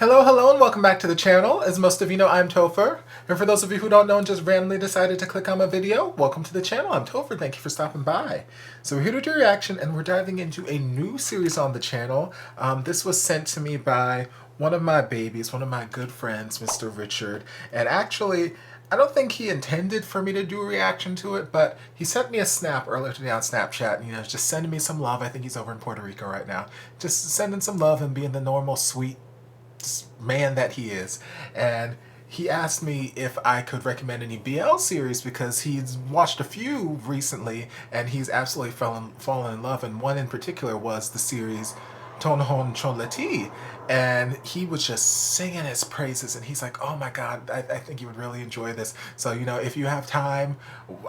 Hello, hello, and welcome back to the channel. As most of you know, I'm Topher. And for those of you who don't know and just randomly decided to click on my video, welcome to the channel. I'm Topher. Thank you for stopping by. So we're here to do a reaction, and we're diving into a new series on the channel. This was sent to me by one of my babies, one of my good friends, Mr. Richard. And actually, I don't think he intended for me to do a reaction to it, but he sent me a snap earlier today on Snapchat, and, just sending me some love. I think he's over in Puerto Rico right now. Just sending some love and being the normal, sweet man that he is. And he asked me if I could recommend any BL series because he's watched a few recently and he's absolutely fallen in love, and one in particular was the series Tonhon Chonlatee, and he was just singing his praises, and he's like, oh my god, I think you would really enjoy this. So if you have time,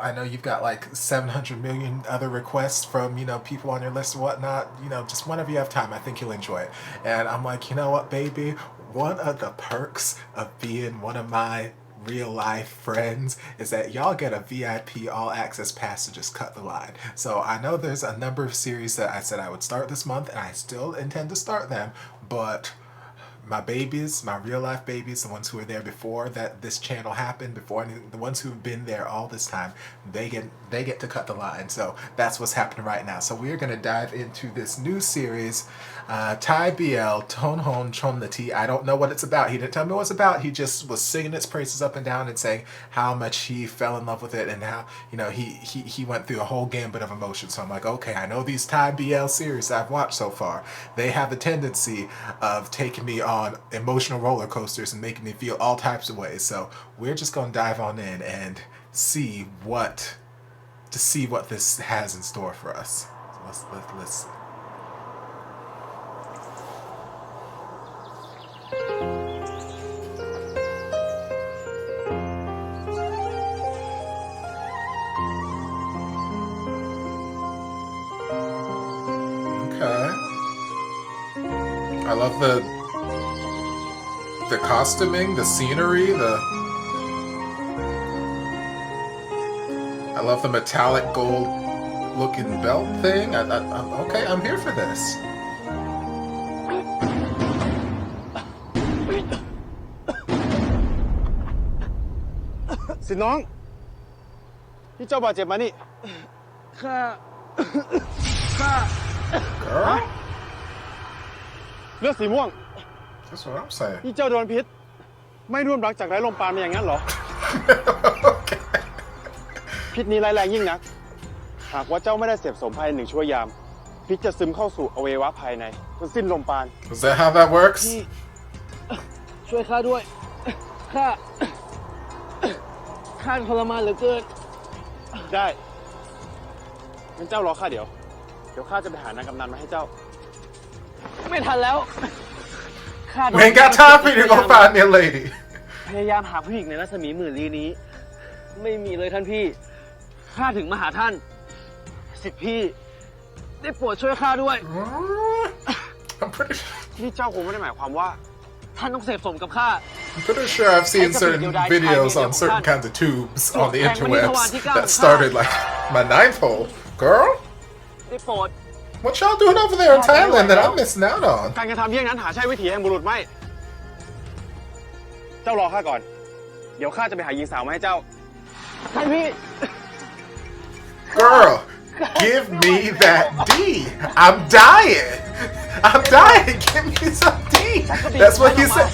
I know you've got like 700 million other requests from people on your list and whatnot, just whenever you have time, I think you'll enjoy it. And I'm like, you know what, baby, one of the perks of being one of my real life friends is that y'all get a VIP all access pass to just cut the line. So I know there's a number of series that I said I would start this month, and I still intend to start them, but my babies, my real life babies, the ones who were there before that this channel happened, before the ones who've been there all this time, they get to cut the line. So that's what's happening right now. So we're gonna dive into this new series, Thai BL Tonhon Chonlatee. I don't know what it's about. He didn't tell me what it's about. He just was singing its praises up and down and saying how much he fell in love with it, and how he went through a whole gambit of emotions. So I'm like, okay, I know these Thai BL series I've watched so far, they have a tendency of taking me on emotional roller coasters and making me feel all types of ways. So we're just gonna dive on in and see what this has in store for us. So let's see. Okay. I love the costuming, the scenery, I love the metallic gold looking belt thing. I'm okay, I'm here for this. สิน้องที่เจ้าบาดเจ็บมานี่ข้า Girl? เลือดสีม่วง That's what I'm saying. ที่เจ้าโดนพิษไม่ร่วมรักจากไร้ลมปราณมาอย่างนั้นเหรอ Okay. พิษนี้ร้ายแรงยิ่งนักหากว่าเจ้าไม่ได้เสพสมภายใน1 ชั่วยามพิษจะซึมเข้าสู่อวัยวะภายในจนสิ้นลมปราณ Is that how that works? พี่ช่วยข้าด้วยข้าทรมานเหลือเกินได้งั้นเจ้ารอข้าเดี๋ยวข้าจะไปหานางกำนันมาให้เจ้าไม่ทันแล้ว We ain't got time for you to go find me a lady. พยายามหาผู้หญิงในรัศมีหมื่นลี้นี้ไม่มีเลยท่านพี่ข้าถึงมาหาท่านสิทธิพี่ได้โปรดช่วยข้าด้วย I'm prettyนี่เจ้าคงไม่ได้หมายความว่าท่านต้องเสพสมกับข้า sure I've seen certain videos on certain kinds of tubes on the interwebs that started like my 9th hole. Girl? ได้โปรด What y'all doing over there in Thailand that I'm missing out on? การกระทำเยี่ยงนั้นหาใช่วิถีแห่งบุรุษไม่เจ้ารอข้าก่อนเดี๋ยวข้าจะไปหาหญิงสาวมาให้เจ้าท่านพี่ Girl, give me that D. I'm dying. Give me some D. That's what he said.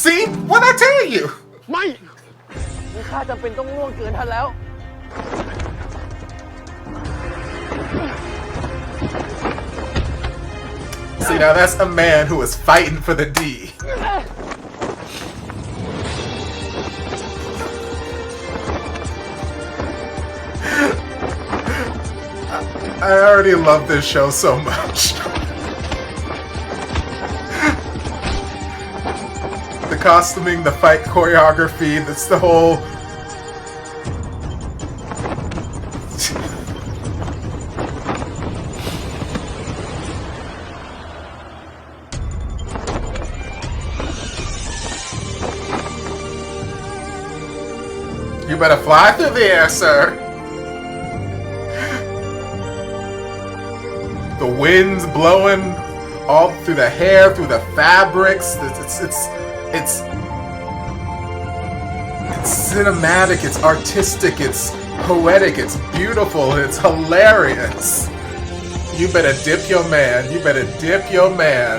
See what I tell you. ไม่ข้าจำเป็นต้องล่วงเกินท่านแล้ว See, now that's a man who is fighting for the D. I already love this show so much. The costuming, the fight choreography, that's the whole... You better fly through the air, sir. The wind's blowing all through the hair, through the fabrics. It's cinematic, it's artistic, it's poetic, it's beautiful, it's hilarious. You better dip your man. You better dip your man.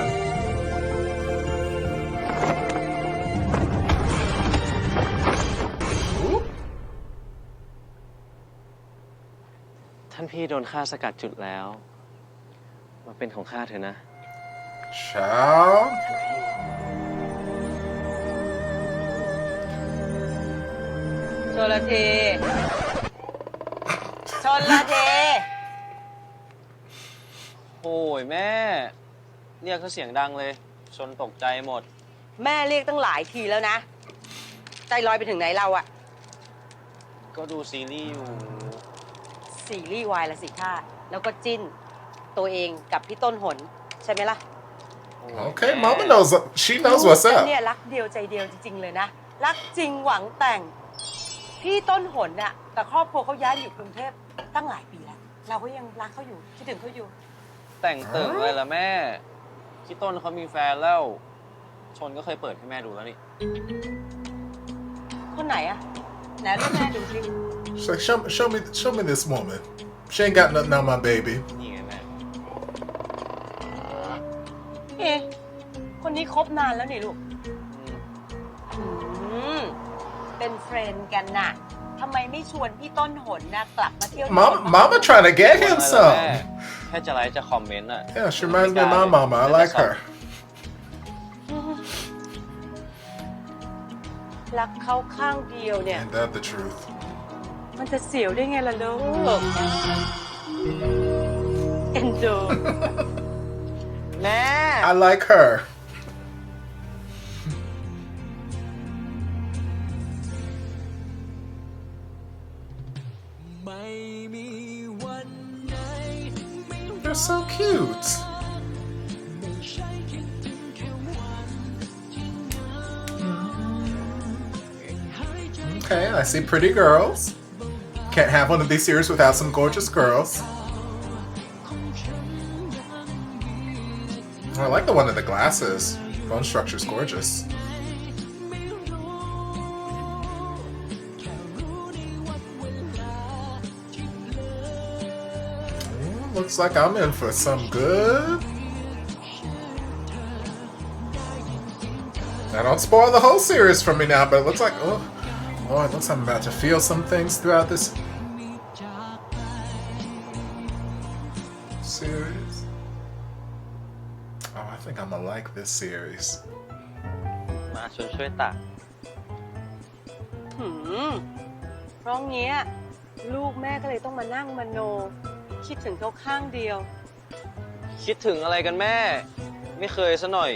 Ooh. ท่านพี่โดนข้าสกัดจุดแล้วมาเป็นของข้าเถอะนะ Child. ชนละทีชนละที โอ้ยแม่เรียกเขาเสียงดังเลยชนตกใจหมด แม่เรียกตั้งหลายทีแล้วนะ ใจลอยไปถึงไหนเราอะ ก็ดูซีรีส์อยู่ ซีรีส์วายละสิท่าแล้วก็จิ้นตัวเองกับพี่ต้นหนใช่ไหมล่ะ Okay, Mama knows. She knows what's ลูกฉั up. นเนี่ยรักเดียวใจเดียวจริงๆเลยนะรักจริงหวังแต่งพี่ต้นหนน่ะแต่ครอบครัวเขาย้ายอยู่กรุงเทพตั้งหลายปีแล้วเราก็ยังรักเขาอยู่คิดถึงเขาอยู่ แต่งตึงเลยล่ะแม่ที่ต้นเขามีแฟนแล้วชนก็เคยเปิดให้แม่ดูแล้วนี่ คนไหนอะไหนลูกแม่ดูสิ She's like, show me this woman. She ain't got nothing on my baby. นี่ไงแม่ เอ๊ะคนนี้คบนานแล้วนี่ลูกเป็นเฟรนด์กันน่ะทำไมไม่ชวนพี่ต้นหนนะกลับมาเที่ยว Mama trying to get him แม่ some. แค่จะไลค์จะคอมเมนต์อ่ะ Yeah, she reminds me of my mama. I like her. รักเขาข้างเดียวเนี่ย Ain't that the truth? มันจะเสียวได้ไงล่ะลูกเอ็นดูแม่ I like her. ไม่มีวันไหนไม่ They're so cute. ใช่คิดถึงแค่วันที่เหงา Okay, I see pretty girls. Can't have one of these series without some gorgeous girls. Oh, I like the one with the glasses. Bone structure's gorgeous. Looks like I'm in for some good. Now don't spoil the whole series for me now, but it looks like, oh, it looks like I'm about to feel some things throughout this series. Oh, I think I'm gonna like this series. มาชวนช่วยตัก เพราะงี้ลูกแม่ก็เลยต้องมานั่งมโนคิดถึงเขาข้างเดียว คิดถึงอะไรกันแม่ ไม่เคยซะหน่อย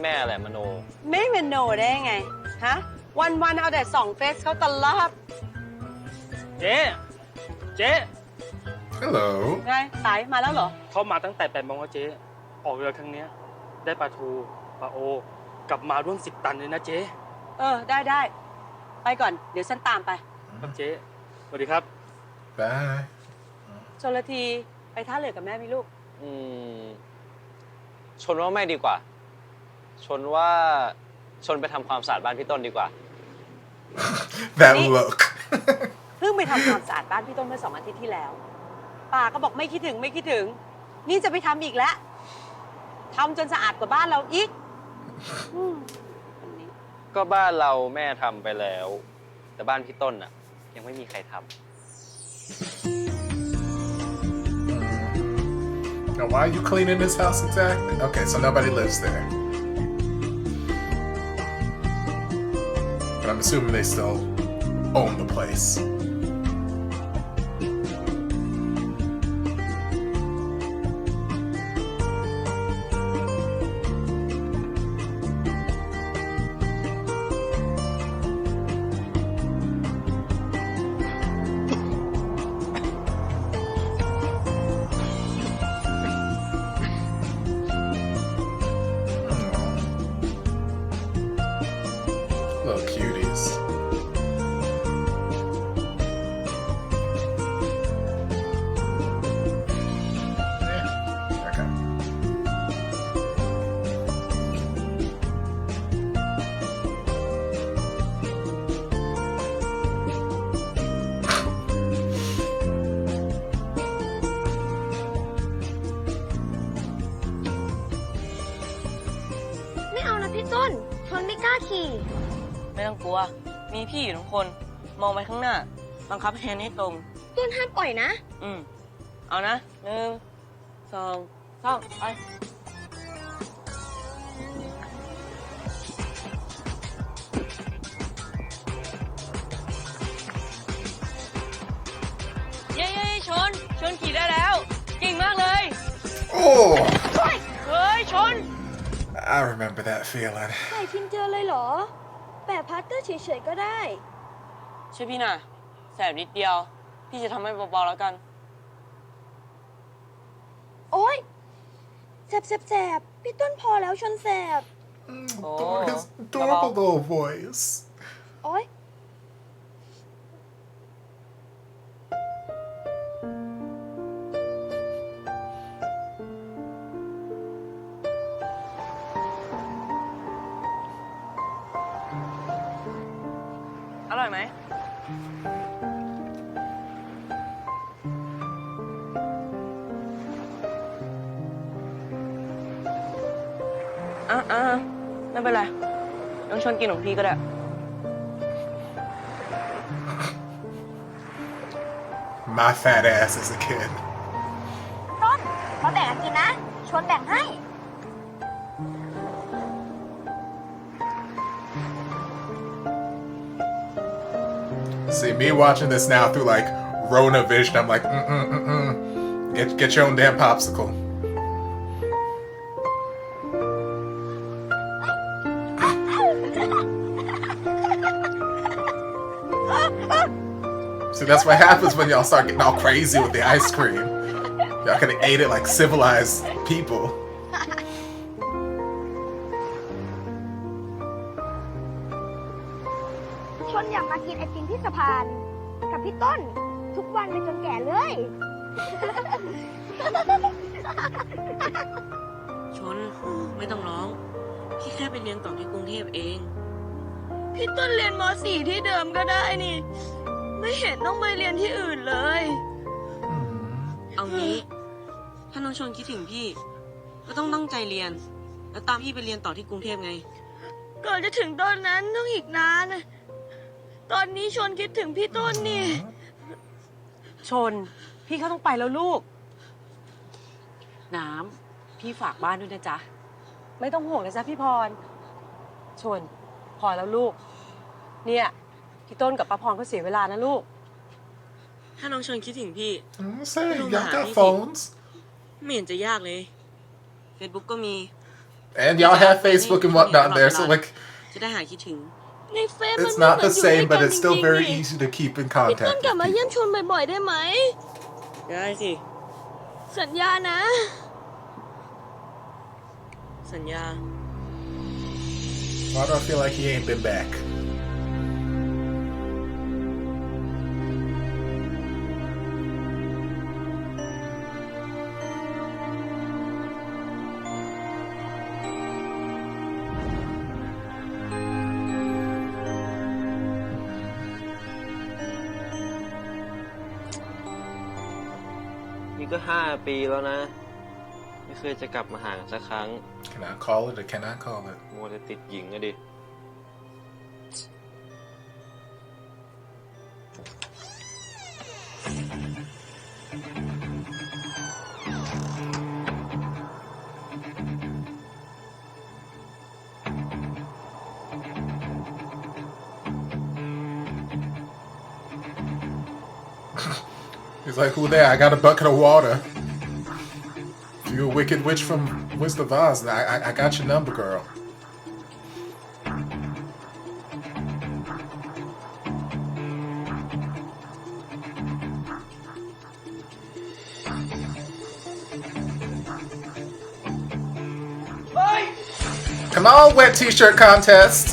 แม่แหละมโน ไม่มโนได้ไงฮะวันเอาแต่ส่องเฟซเขาตลอด เจ๊เจ๊ Hello. ไงสายมาแล้วเหรอ เขามาตั้งแต่8 โมงแล้วเจ๊ออกเรือครั้งเนี้ยได้ปลาทูปลาโอกลับมาร่วม10 ตันเลยนะเจ๊ ได้ไปก่อนเดี๋ยวฉันตามไป ครับเจ๊สวัสดีครับ Bye. ชลทีไปท่าเรือกับแม่ไหมลูก ชนว่าไม่ดีกว่า ชนว่าชนไปทำความสะอาดบ้านพี่ต้นดีกว่า That Me- look. เพิ่งไปทำความสะอาดบ้านพี่ต้นเมื่อ2 อาทิตย์ที่แล้วป้าก็บอกไม่คิดถึง นี่จะไปทำอีกแล้วทำจนสะอาดกว่าบ้านเราอีกวันนี้ ก็บ้านเราแม่ทำไปแล้ว แต่บ้านพี่ต้นน่ะ ยังไม่มีใครทำ Now, why are you cleaning this house exactly? Okay, so nobody lives there. But I'm assuming they still own the place. Little cuties. พี่ต้นชนไม่กล้าขี่ ไม่ต้องกลัว มีพี่อยู่ทุกคน มองไปข้างหน้า บังคับแฮนด์ให้ตรง ต้นห้ามปล่อยนะ เอานะ1 2 3ไป เย้ชนขี่ได้แล้ว เก่งมากเลย Oh, เฮ้ย ชน I remember that feeling. ใส่พินเจอเลยเหรอ แปะพาร์ตเตอร์เฉยๆก็ได้ ช่วยพี่น่ะ แสบนิดเดียว พี่จะทำให้เบาๆแล้วกัน โอ๊ยแสบพี่ต้นพอแล้วชนแสบ His adorable little voice. โอ๊ย อร่อยไหม ไม่เป็นไร น้องชนกินของพี่ก็ได้ My fat ass as a kid. ต้นมาแบ่งกันกินนะ ชวนแบ่งให้ See, me watching this now through like Rona vision, I'm like, Get your own damn popsicle. See, that's what happens when y'all start getting all crazy with the ice cream. Y'all could have ate it like civilized people. ชนอยากมากินไอติมที่สะพาน กับพี่ต้น ทุกวันไปจนแก่เลย ชน ไม่ต้องร้อง พี่แค่ไปเรียนต่อที่กรุงเทพเอง พี่ต้นเรียนม .4 ที่เดิมก็ได้นี่ ไม่เห็นต้องไปเรียนที่อื่นเลย เอางี้ ถ้าน้องชนคิดถึงพี่ ก็ต้องตั้งใจเรียน แล้วตามพี่ไปเรียนต่อที่กรุงเทพไง ก่อนจะถึงตอนนั้นต้องอีกนาน ตอนนี้ชนคิดถึงพี่ต้นนี่ ชน พี่เขาต้องไปแล้วลูก น้ำพี่ฝากบ้านด้วยนะจ๊ะ ไม่ต้องห่วงนะจ๊ะพี่พร ชน พอแล้วลูก เนี่ยพี่ต้นกับป้าพรก็เสียเวลานะลูก ถ้าน้องชนคิดถึงพี่ I'm saying, y'all got phones. ไม่เห็นจะยากเลย Facebook ก็มี And y'all have Facebook and whatnot there, so like, จะได้หายคิดถึง ในเฟซ it's not the same, but it's still very easy to keep in พี่ต้น contact กลับ with มาเยี่ยม people. ชนบ่อยๆได้ไหม ได้สิ สัญญานะ สัญญา Why do I feel like he ain't been back?นี่ก็5 ปีแล้วนะ ไม่เคยจะกลับมาหากันสักครั้ง Can I call it or can I call it? มัวแต่ติดหญิงอะดิ He's like, who there? I got a bucket of water. If you're a wicked witch from Wizard of Oz, I got your number, girl. Come on, wet t-shirt contest.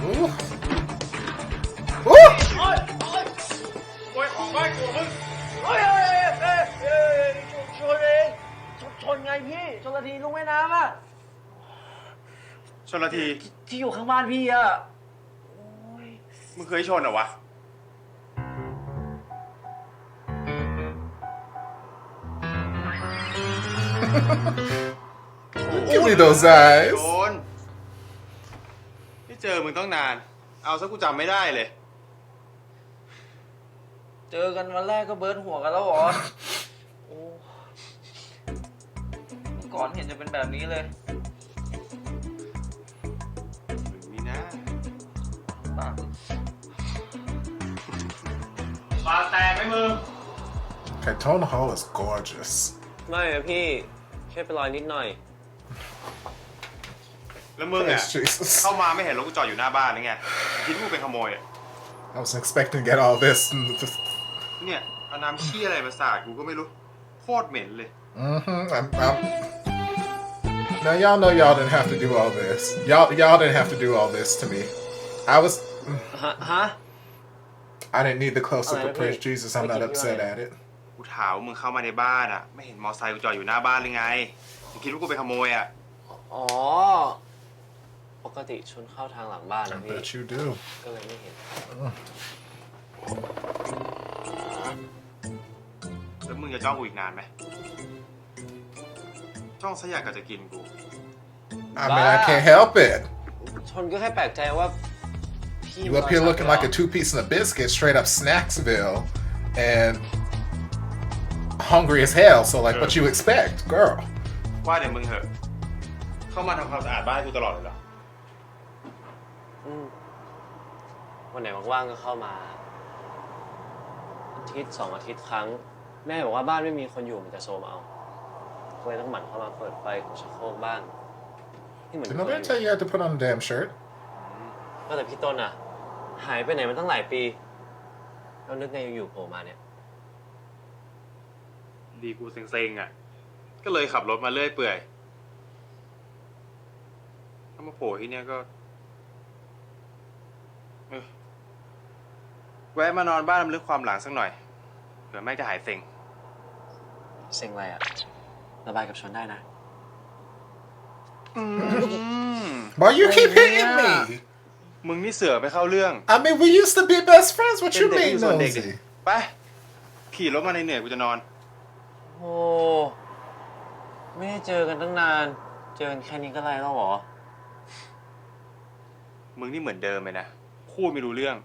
Ooh. Ooh. โวยของบ้านกูมึง ชนเองชนไงพี่ชนละทีลงแม่น้ำอะ ชนละที ที่อยู่ข้างบ้านพี่อะ มึงเคยชนเหรอวะ Give me those โด eyes. นไม่เจอมึงต้องนาน เอาซะกูจำไม่ได้เลย เจอกันวันแรกก็เบิร์นหัวกันแล้วเหรอ โอ้เมื่อก่อนเห็นจะเป็นแบบนี้เลย มึงนี่นะ ป้า ปาแตกไหมมึง Okay, Tonhon is gorgeous. ไม่อะพี่แค่เป็นรอยนิดหน่อย แล้วมึงอ่ะ Praise Jesus. เข้ามาไม่เห็นรถกูจอดอยู่หน้าบ้านนี่ไง คิดว่ากูเป็นขโมยอ่ะ I was expecting to get all this. เนี่ยเอาน้ำขี้อะไรมาสาดกูก็ไม่รู้ โคตรเหม็นเลย Now y'all know y'all didn't have to do all this. Y'all didn't have to do all this to me. I was. ฮะ I didn't need the close up of Alright, praise okay. Jesus. I'm not Okay, upset alright. at it. กูถามว่ามึงเข้ามาในบ้านอ่ะ ไม่เห็นมอไซค์กูจอดอยู่หน้าบ้านเลยไงมึงคิดว่ากูเป็นขโมยอ่ะ อ๋อ ปกติชนเข้าทางหลังบ้าน I นะพี่ bet you do. ก็เลยไม่เห็น แล้วมึงจะจ้องกูอีกนานไหมจ้องซะอยากจะกินกู I mean, I can't help it. ชนก็แค่แปลกใจว่าพี่ You up here looking like a 2-piece and a biscuit, straight up Snacksville, and hungry as hell. So, like, what you expect, girl? ว่าเดี๋ยวมึงเหอะเข้ามาทำความสะอาดบ้านกูตลอดเลยเหรอ วันไหนว่างๆก็เข้ามา อาทิตย์2 อาทิตย์ครั้ง แม่บอกว่าบ้านไม่มีคนอยู่มันจะโซมเอาก็เลยต้องหมั่นเข้ามาเปิดไฟกดชักโครกบ้างนี่เหมือน Did nobody tell you you had to put on a damn shirt? ก็แต่พี่ต้นอะหายไปไหนมาตั้งหลายปีแล้วนึกไงอยู่ๆโผล่มาเนี่ย ดีกูเซ็งๆอ่ะ ก็เลยขับรถมาเรื่อยเปื่อยถ้ามาโผล่ที่เนี้ยก็แวะมานอนบ้านรำลึกความหลังสักหน่อยเผื่อแม่จะหายเซ็ง เซ็งอะไรอะระบายกับชนได้นะ Why you keep hitting me? มึงนี่เสือกไปเข้าเรื่อง I mean, we used to be best friends. What เป็น you เด็ก mean, อยู่ส่วนเด็กดิ nosy? ไป ขี่รถมาในเหนื่อยกูจะนอน โอ้ไม่ได้เจอกันตั้งนาน เจอกันแค่นี้ก็ไรแล้วเหรอ มึงนี่เหมือนเดิมเลยนะ พูดไม่รู้เรื่อง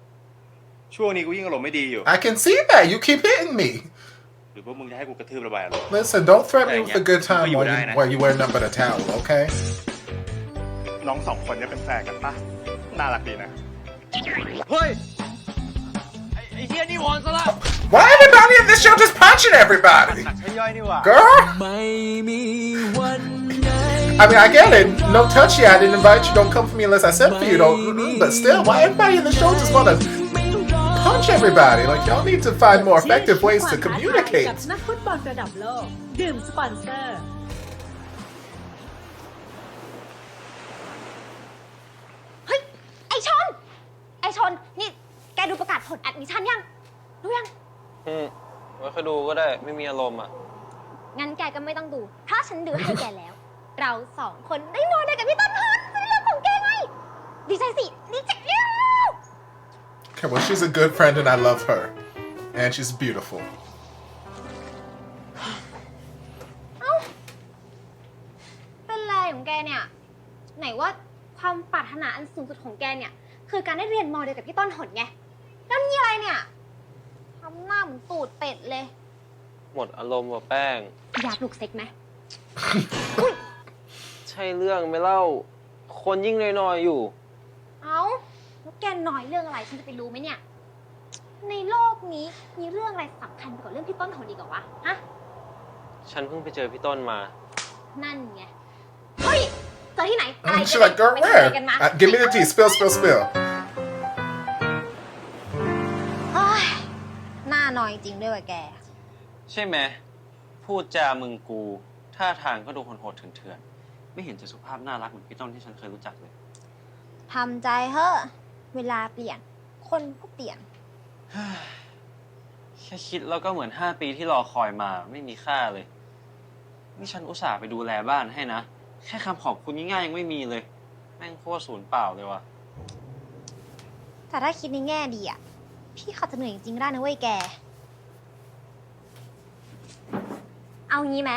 ช่วงนี้กูยิ่งอารมณ์ไม่ดีอยู่ I can see that. You keep hitting me. หรือว่ามึงจะให้กูกระทืบระบายอารมณ์ Listen, don't threaten me with a good time You while die, nah. while you wear nothing but a towel, okay? น้อง2 คนเนี่ยเป็นแฟนกันปะน่ารักดีนะ เฮ้ย ไอ้เฮียนี่วอนซะละ Why everybody in this show just punching everybody? หนักใช่ย่อยนี่หว่า Girl? ไม่มีวันไหน I mean, I get it. No touchy. I didn't invite you. Don't come for me unless I said for you. Don't. But still, why everybody in the show just want to punch everybody? Like, y'all need to find more effective ways to กับ communicate. นักฟุตบอลระดับโลก ดื่มสปอนเซอร์ เฮ้ย ไอชน นี่แกดูประกาศผลแอดมิชชั่นยังรู้ยัง ไว้ค่อยดูก็ได้ ไม่มีอารมณ์อ่ะ งั้นแกก็ไม่ต้องดู เพราะฉันดูให้แกแล้ว เรา2 คนได้นอนด้วยกับพี่ต้นฮอนเป็นเรื่องของแกไง ดีใจสิ ดีใจแล้ว Okay, well, she's a good friend and I love her. And she's beautiful. เอ้า เป็นไรของแกเนี่ย ไหนว่าความปรารถนาอันสูงสุดของแกเนี่ย คือการได้เรียนมอเดียวกับพี่ต้นหนไง แล้วนี่อะไรเนี่ยทำหน้าเหมือนตูดเป็ดเลย หมดอารมณ์ว่ะแป้ง อยากปลุกเซ็กไหม ใช่เรื่องไหม่เล่า คนยิ่งน้อยๆอยู่ เอ้าแล้วแกหน่อยเรื่องอะไรฉันจะไปรู้ไหมเนี่ย ในโลกนี้มีเรื่องอะไรสำคัญไปกว่าเรื่องพี่ต้นหนอีกเหรอวะ ฮะ ฉันเพิ่งไปเจอพี่ต้นมา นั่นไง เฮ้ย เจอที่ไหน อะไร She's like, girl, ไปทำอะไรกัน where? มา Give me the tea. Spill, spill, spill. เฮ้ยหน้าหน่อยจริงด้วยว่ะแก ใช่ไหม พูดจามึงกู ท่าทางก็ดูโหดๆเถื่อนๆ ไม่เห็นจะสุภาพน่ารักเหมือนพี่ต้นที่ฉันเคยรู้จักเลย ทำใจเฮ้อะเวลาเปลี่ยน คนก็เปลี่ยน แค่คิดแล้วก็เหมือน5 ปีที่รอคอยมาไม่มีค่าเลย นี่ฉันอุตส่าห์ไปดูแลบ้านให้นะ แค่คำขอบคุณง่ายๆยังไม่มีเลย แม่งโคตรศูนย์เปล่าเลยว่ะ แต่ถ้าคิดในแง่ดีอ่ะ พี่เขาจะเหนื่อยจริงๆก็ได้นะเว้ยแก เอางี้ไหม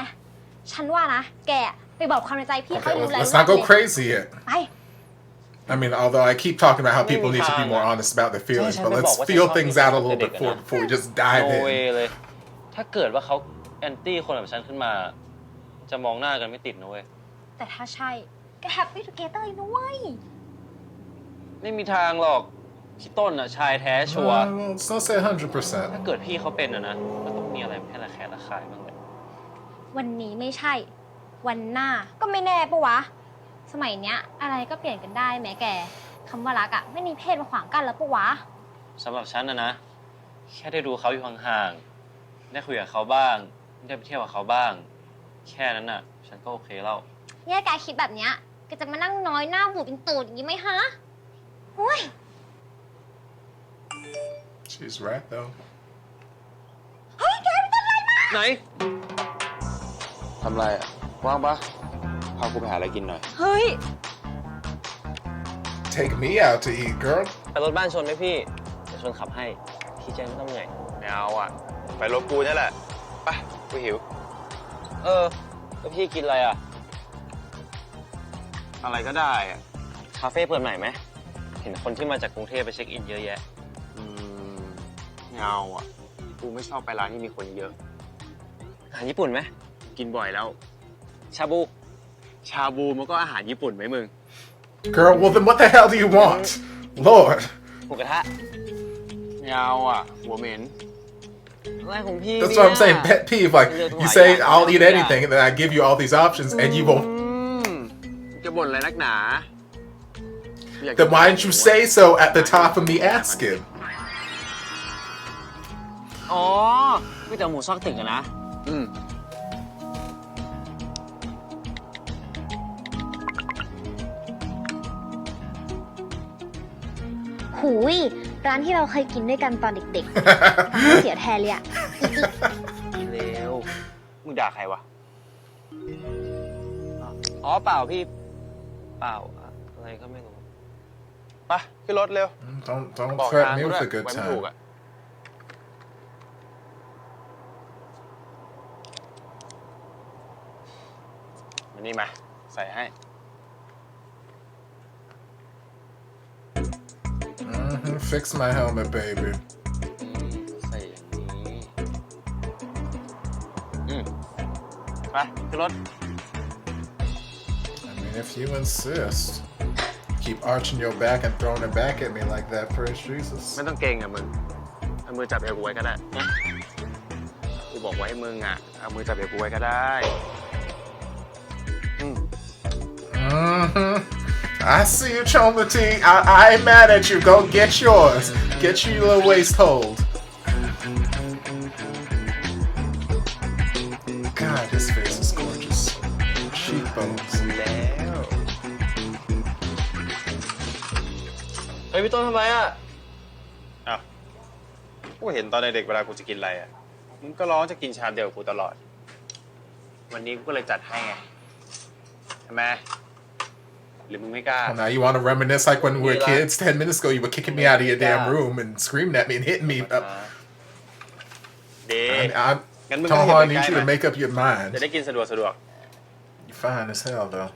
ฉันว่านะแกไปบอกความในใจพี่เขา Okay, รู้แล้ว let's not go crazy yet. ไป I mean, although I keep talking about how people need to be more honest about their feelings, but let's feel things out a little bit before we just dive โนเว in. เลย ถ้าเกิดว่าเขาแอนตี้คนแบบฉันขึ้นมา จะมองหน้ากันไม่ติดนะเว้ย แต่ถ้าใช่ก็แฮปปี้ทูเกเตอร์นะเว้ย ไม่มีทางหรอกพี่ต้นอ่ะชายแท้ชัวร์ Well, let's not say ถ้า 100%. เกิดพี่เขาเป็นอะนะก็ต้องมีอะไรให้ระแคะระคายบ้างแหละ วันนี้ไม่ใช่ วันหน้าก็ไม่แน่ปะวะ สมัยเนี้ยอะไรก็เปลี่ยนกันได้แม้แกคำว่ารักอะไม่มีเพศมาขวางกันแล้วปะวะ สำหรับฉันนะแค่ได้ดูเขาอยู่ห่างๆได้คุยกับเขาบ้างได้ไปเที่ยวกับเขาบ้าง แค่นั้นน่ะ ฉันก็โอเคแล้ว เนี่ยแกคิดแบบเนี้ยแกจะมานั่งน้อยหน้าบูดเป็นตูดอย่างนี้ไหมฮะโอ้ย She's right, though. เฮ้ยแกไม่เป็นไรนะ ไหน ทำไรอ่ะ ว่างปะพากูไปหาอะไรกินหน่อย เฮ้ย Take me out to eat, girl. ไปรถบ้านชนไหมพี่เดี๋ยวชนขับให้พี่แจ้งไม่ต้องเหนื่อย ไม่เอาอ่ะ ไปรถกูนี่แหละ ไป กูหิว แล้วพี่กินอะไรอ่ะ อะไรก็ได้อ่ะ คาเฟ่เปิดใหม่ไหมเห็นคนที่มาจากกรุงเทพไปเช็คอินเยอะแยะ ไม่เอาอ่ะ กูไม่ชอบไปร้านที่มีคนเยอะ อาหารญี่ปุ่นไหม กินบ่อยแล้ว ชาบู ชาบูมันก็อาหารญี่ปุ่นไหมมึง Girl, well then what the hell do you want? Lord. หมูกระทะ ไม่เอาอ่ะ หัวเหม็น อะไรของพี่ That's what I'm saying, pet peeve. Like, you say, I'll eat anything, and then I give you all these options, and you won't. จะบ่นอะไรนักหนา Then why didn't you say so at the top of me asking? อ๋อพี่แต่หมูซอกตึกอะนะ หูยร้านที่เราเคยกินด้วยกันตอนเด็กๆ เสียแทนเลยอะ เร็ว มึงด่าใครวะ อ๋อเปล่าพี่ เปล่าอะไรก็ไม่รู้ ไปขึ้นรถเร็ว Don't บอก threaten ทาง me กูด้ with วย a good ไว้ไม่ถูก time. อ่ะ มานี่มา ใส่ให้ Fix my helmet, baby. ใส่อย่างนี้ ไปขึ้นรถ I mean, if you insist. Keep arching your back and throwing it back at me like that, praise Jesus. ไม่ต้องเก่งอ่ะมึง เอามือจับเอวกูไว้ก็ได้นะกูบอกไว้ให้มึงอ่ะ เอามือจับเอวกูไว้ก็ได้ I see you, Chonlatee. I ain't mad at you. Go get yours. Get your little waist hold. God, his face is gorgeous. Cheekbones. แล้ว เฮ้ยพี่ต้นทำไมอ่ะ อ้าวกูเห็นตอนเด็กๆเวลากูจะกินอะไรอ่ะ มึงก็ร้องจะกินชามเดียวกับกูตลอด วันนี้กูก็เลยจัดให้ไงทำไมหรือมึงไม่กล้า Well, now you want to reminisce like when we were kids? 10 minutes ago, you were kicking me out of your damn room and screaming at me and hitting me up. เด งั้นมึงก็ Tonhon, อย่า I ไป need ใกล้ you to มัน make up your จะ mind. ได้กินสะดวก You're fine as hell, though.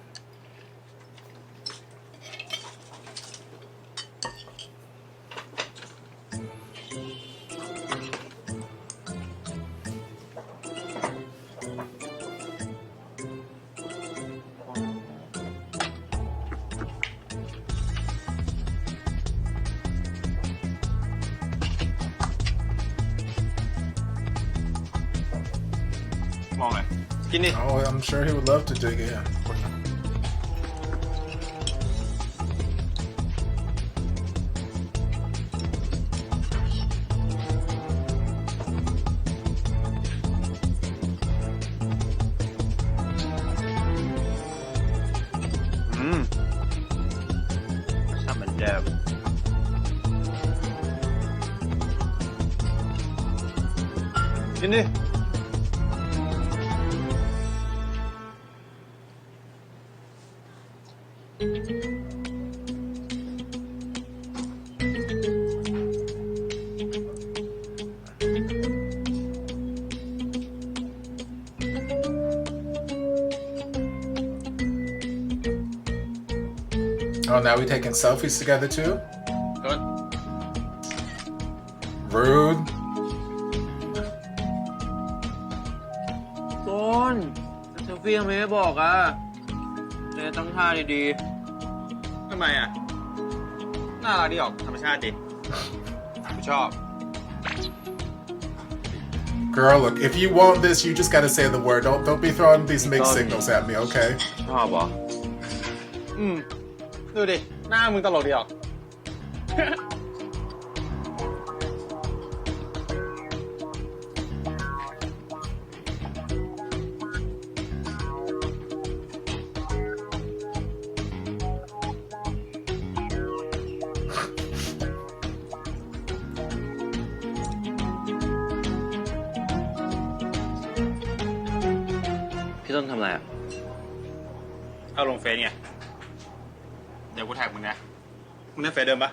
มองเลยกินดิ Oh, I'm sure he would love to dig in. Ini. Oh, now we taking selfies together too? Good. Rude. ต้นเซลฟี่ทำไมไม่บอกอ่ะเนยตั้งท่าดี ทำไมอ่ะ น่ารักดีออกธรรมชาติดิกูชอบ Girl, look, if you want this, you just gotta say the word. Don't be throwing these mixed signals at me, okay? ชอบเหรอ ดูดิ หน้ามึงตลกดีออก พี่ต้นทำอะไรอ่ะ เอาลงเฟซไง เดี๋ยวกูแท็กมึงนะ มึงได้เฟซเดิมปะ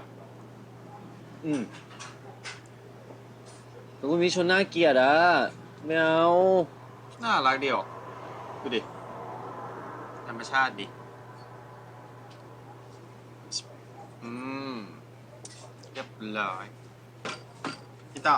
แต่คุณมีชนน่าเกลียดอ่ะไม่เอา น่ารักดีออกดูดิ ธรรมชาติดิ เรียบร้อยพี่ต่อ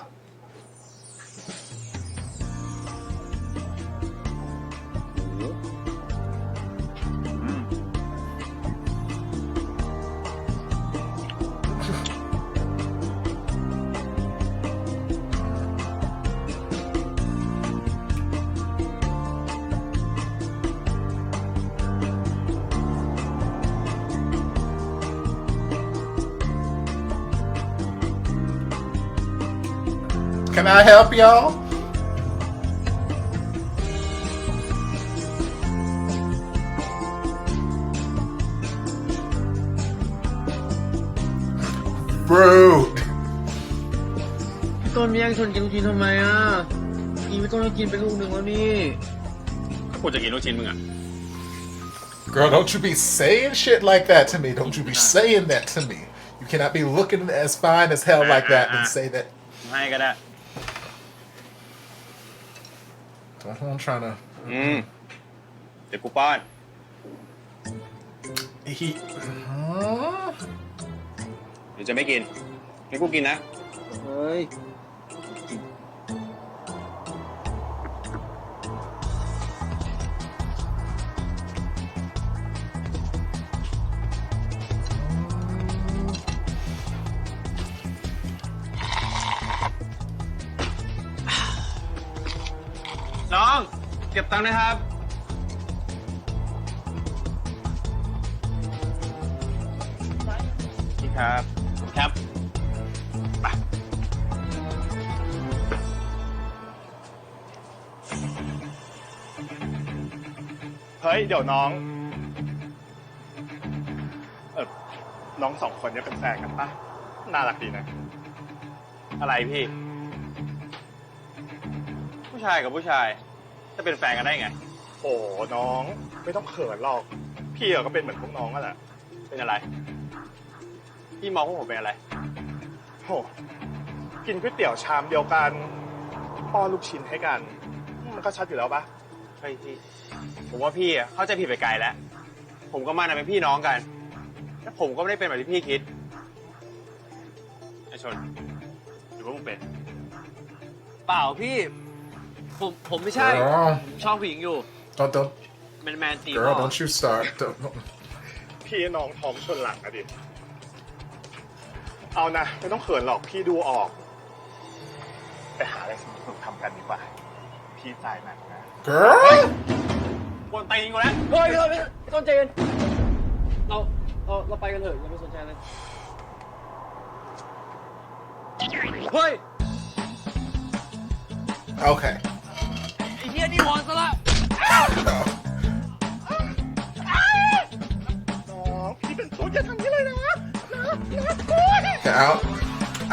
Can I help y'all? Rude. พี่ต้นไม่แย่งชนกินลูกชิ้นทำไมอ่ะกินพี่ต้นก็กินไปลูกหนึ่งแล้วนี่ ถ้ากูจะกินลูกชิ้นมึงอ่ะ Girl, don't you be saying shit like that to me. Don't you be saying that to me. You cannot be looking as fine as hell like that and say that. ให้ก็ได้ I'm trying to. เดี๋ยวกูป้อน He. เดี๋ยวจะไม่กินให้กูกินนะ เฮ้ย น้อง เก็บตังค์นะครับ นี่ครับ ครับ ไป เฮ้ย เดี๋ยวน้อง น้องสองคนเนี่ยเป็นแฟนกันปะน่ารักดีนะ อะไรพี่ ผู้ชายกับผู้ชายจะเป็นแฟนกันได้ไง โอ้น้องไม่ต้องเขินหรอก พี่ก็เป็นเหมือนพวกน้องนั่นแหละ เป็นอะไร พี่มองพวกผมเป็นอะไร โหกินก๋วยเตี๋ยวชามเดียวกันป้อนลูกชิ้นให้กัน มันก็ชัดอยู่แล้วปะ เฮ้ยพี่ ผมว่าพี่เข้าใจผิดไปไกลแล้ว ผมกับมันเป็นพี่น้องกัน และผมก็ไม่ได้เป็นแบบที่พี่คิดไอ้ชนหรือว่ามึงเป็น เปล่าพี่ ผมไม่ใช่ Girl. ผมชอบผู้หญิงอยู่ Don't. แมนตี Girl, don't you start. Don't. พี่น้องท้องชนหลังนะดิ เอานะไม่ต้องเขินหรอกพี่ดูออก ไปหาอะไรสนุกๆทำกันดีกว่า พี่จ่ายหนักนะ Girl. กวนตีนกูแล้ว เฮ้ยพี่ต้นเจนเราไปกันเถอะอย่าไปสนใจเลยเฮ้ย Okay. ไอ้เหี้ยนี่วอนซะละ No. น้องพี่เป็นตัวอย่าทำนี้เลยนะ Out.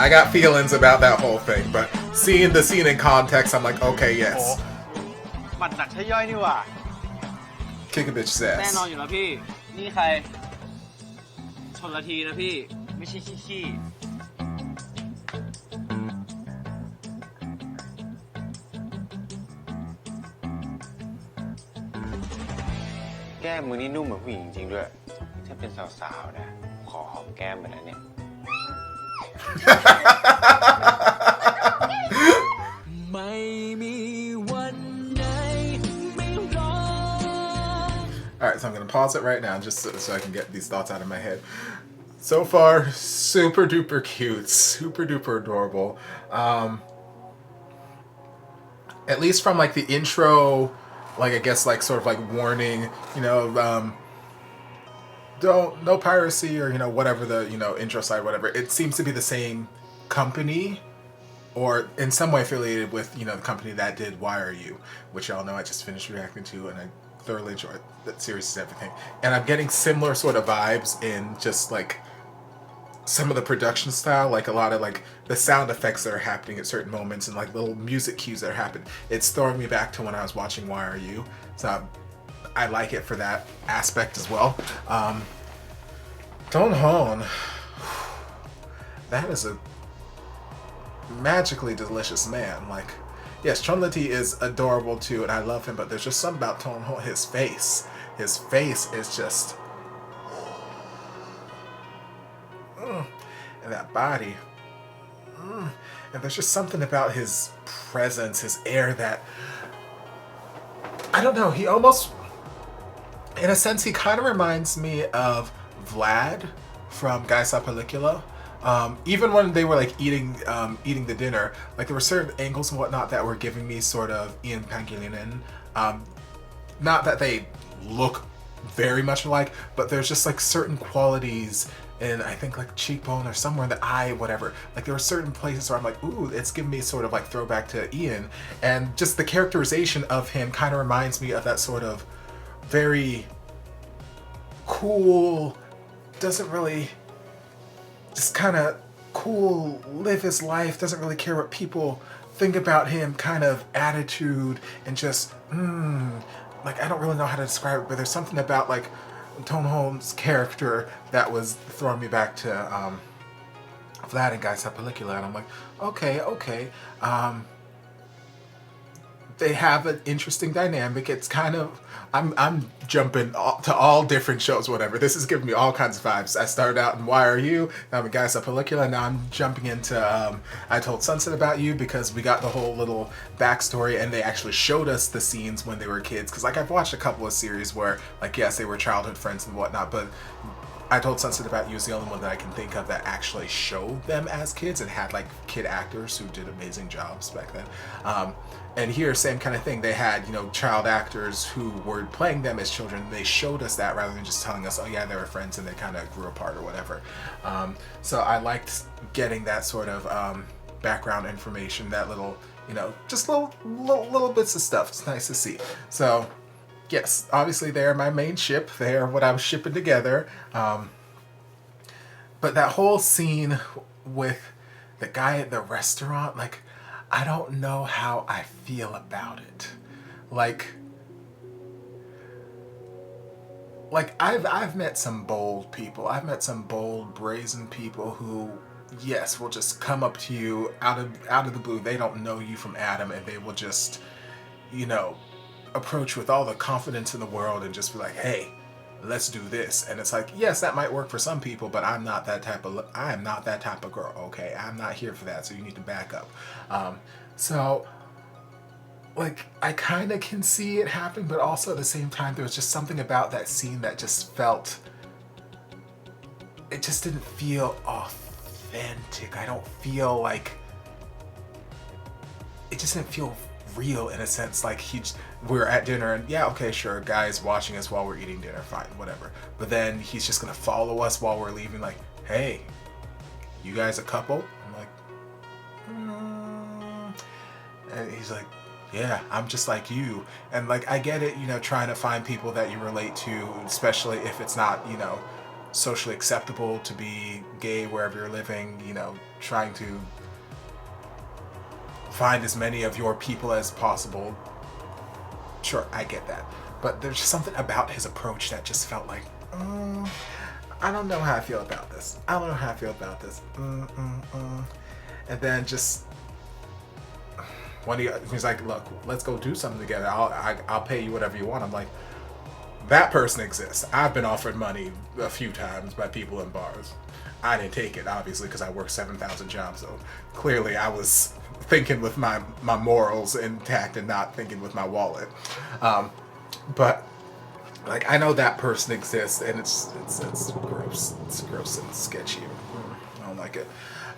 I got feelings about that whole thing, but seeing the scene in context, I'm like, okay, yes. หมัดหนักใช่ย่อยนี่หว่า Kick a bitch's แน่นอน ass. อยู่แล้วพี่ นี่ใคร ชนละทีนะพี่ ไม่ใช่ขี้ แก้มมือนี่นุ่มเหมือนผู้หญิงจริงๆด้วย ถ้าเป็นสาวๆนะ ขอหอมแก้มไปแล้วเนี่ย ไม่มีวันไหนไม่รอ Alright, so I'm going to pause it right now just so I can get these thoughts out of my head. So far, super duper cute, super duper adorable. At least from like the intro, like I guess like sort of like warning, you know, no piracy or, you know, whatever the, you know, intro side, whatever. It seems to be the same company or in some way affiliated with, you know, the company that did Why Are You, which y'all know I just finished reacting to, and I thoroughly enjoyed that series and everything. And I'm getting similar sort of vibes in just like some of the production style, like a lot of like the sound effects that are happening at certain moments and like little music cues that are happening. It's throwing me back to when I was watching Why Are You. So I like it for that aspect as well. Tonhon, that is a magically delicious man. Like, yes, Chonlatee is adorable too, and I love him, but there's just something about Tonhon, his face. His face is just... and that body. And there's just something about his presence, his air that... I don't know, he almost... in a sense, he kind of reminds me of Vlad from Guy Sa Pelikula. Even when they were like eating the dinner, like there were certain angles and whatnot that were giving me sort of Ian Pangilinan. Not that they look very much alike, but there's just like certain qualities in, I think like cheekbone or somewhere in the eye, whatever. Like there were certain places where I'm like, ooh, it's giving me sort of like throwback to Ian. And just the characterization of him kind of reminds me of that sort of very cool, doesn't really, just kind of cool, live his life, doesn't really care what people think about him kind of attitude, and just, like I don't really know how to describe it, but there's something about like Tonhon's character that was throwing me back to Vlad and Guy Sa Pelikula, and I'm like, okay. They have an interesting dynamic. It's kind of, I'm jumping to all different shows, whatever. This is giving me all kinds of vibes. I started out in Why Are You? Now I'm in Guy Sa Pelikula. Now I'm jumping into I Told Sunset About You, because we got the whole little backstory, and they actually showed us the scenes when they were kids. Because like I've watched a couple of series where like, yes, they were childhood friends and whatnot, but I Told Sunset About You is the only one that I can think of that actually showed them as kids and had like kid actors who did amazing jobs back then. And here, same kind of thing. They had, you know, child actors who were playing them as children. They showed us that rather than just telling us, oh yeah, they were friends and they kind of grew apart or whatever. So I liked getting that sort of background information, that little, you know, just little bits of stuff. It's nice to see. So yes, obviously they're my main ship. They're what I was shipping together. But that whole scene with the guy at the restaurant, like, I don't know how I feel about it. Like I've met some bold people. I've met some bold, brazen people who, yes, will just come up to you out of the blue. They don't know you from Adam, and they will just, you know, approach with all the confidence in the world and just be like, hey, let's do this. And it's like, yes, that might work for some people, but I'm not that type of girl. Okay, I'm not here for that, so you need to back up. So like I kind of can see it happen, but also at the same time there was just something about that scene that just felt, it just didn't feel authentic. I don't feel like, it just didn't feel real in a sense. Like we're at dinner and yeah, okay, sure, guy's watching us while we're eating dinner, fine, whatever. But then he's just gonna follow us while we're leaving, like, hey, you guys a couple? I'm like, and he's like, yeah, I'm just like you. And like, I get it, you know, trying to find people that you relate to, especially if it's not, you know, socially acceptable to be gay wherever you're living, you know, trying to find as many of your people as possible. Sure, I get that. But there's just something about his approach that just felt like, I don't know how I feel about this. I don't know how I feel about this. And then just, he's like, look, let's go do something together. I'll pay you whatever you want. I'm like, That person exists. I've been offered money a few times by people in bars. I didn't take it, obviously, because I worked 7,000 jobs, so clearly I was thinking with my morals intact and not thinking with my wallet. But like, I know that person exists, and it's gross. It's gross and sketchy. I don't like it.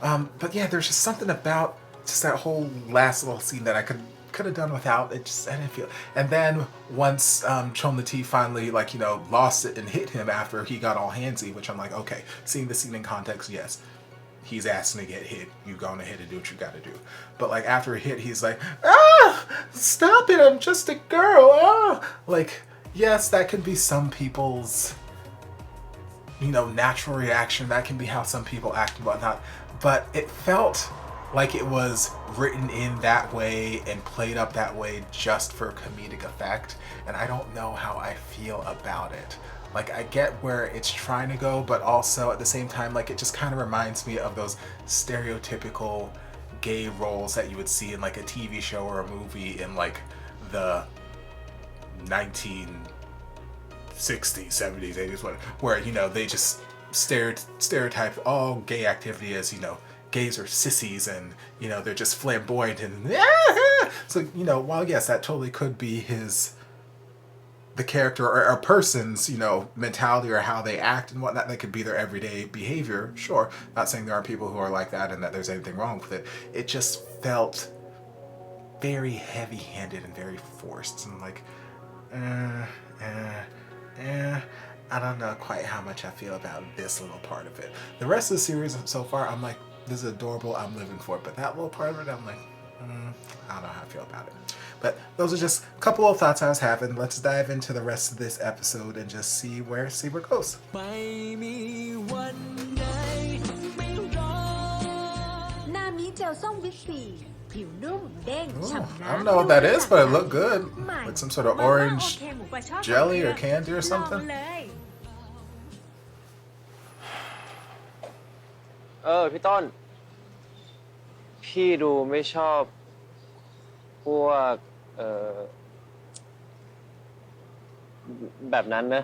But yeah, there's just something about just that whole last little scene that I could have done without. It just, I didn't feel. And then once Chonlatee finally, like, you know, lost it and hit him after he got all handsy, which I'm like, okay, seeing the scene in context, yes, he's asking to get hit. You go on ahead and do what you got to do. But like after a hit, he's like, stop it! I'm just a girl. Like, yes, that could be some people's, you know, natural reaction. That can be how some people act and whatnot. But it felt like it was written in that way and played up that way just for comedic effect. And I don't know how I feel about it. Like, I get where it's trying to go, but also at the same time, like, it just kind of reminds me of those stereotypical gay roles that you would see in like a TV show or a movie in like the 1960s, 70s, 80s, whatever, where, you know, they just stereotype all gay activity as, you know, gays are sissies and, you know, they're just flamboyant and so, you know, while yes, that totally could be the character or a person's, you know, mentality or how they act and whatnot, that could be their everyday behavior, sure, not saying there are people who are like that and that there's anything wrong with it. It just felt very heavy-handed and very forced and like I don't know quite how much I feel about this little part of it. The rest of the series so far, I'm like, this is adorable, I'm living for it. But that little part of it, I'm like, I don't know how I feel about it. But those are just a couple of thoughts I was having. Let's dive into the rest of this episode and just see where it goes. Ooh, I don't know what that is, but it looked good. Like some sort of orange jelly or candy or something. พี่ต้นพี่ดูไม่ชอบพวกแบบนั้นนะ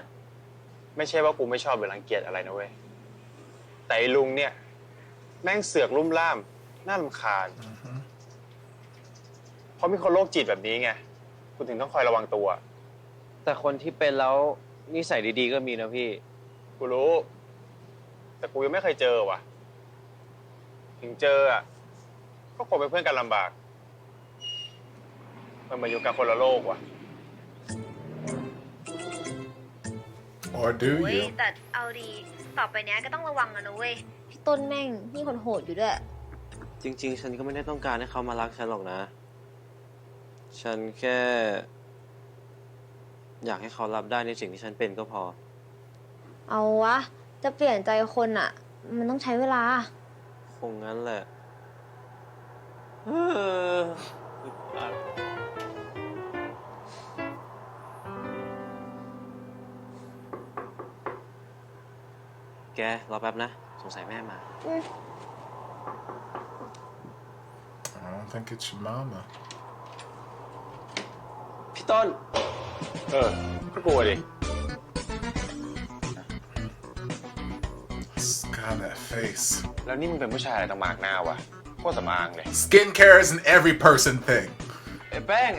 ไม่ใช่ว่ากูไม่ชอบหรือรังเกียจอะไรนะเว้ย แต่ไอ้ลุงเนี่ยแม่งเสือกลุ่มล่ามน่ารำคาญเพราะมีคนโรคจิตแบบนี้ไงกูถึงต้องคอยระวังตัว แต่คนที่เป็นแล้วนิสัยดีๆก็มีนะพี่ กูรู้ แต่กูยังไม่เคยเจอว่ะ ถึงเจออ่ะก็คงเป็นเพื่อนกันลำบากมันมาอยู่กันคนละโลกว่ะ Or do เว้ย you? แต่เอาดีต่อไปเนี้ยก็ต้องระวังกันนะเว้ยพี่ต้นแม่งนี่คนโหดอยู่ด้วย จริงๆฉันก็ไม่ได้ต้องการให้เขามารักฉันหรอกนะ ฉันแค่อยากให้เขารับได้ในสิ่งที่ฉันเป็นก็พอ เอาวะจะเปลี่ยนใจคนอ่ะมันต้องใช้เวลา คงงั้นแหละแกรอแป๊บนะสงสัยแม่มา I don't think it's your mama. พี่ต้น ก็กลัวดิ God, that face. แล้วนี่มึงเป็นผู้ชายอะไรต้องมากหน้าวะโคตรสำอางเลย Skincare is an every person thing. ไอ้แป้ง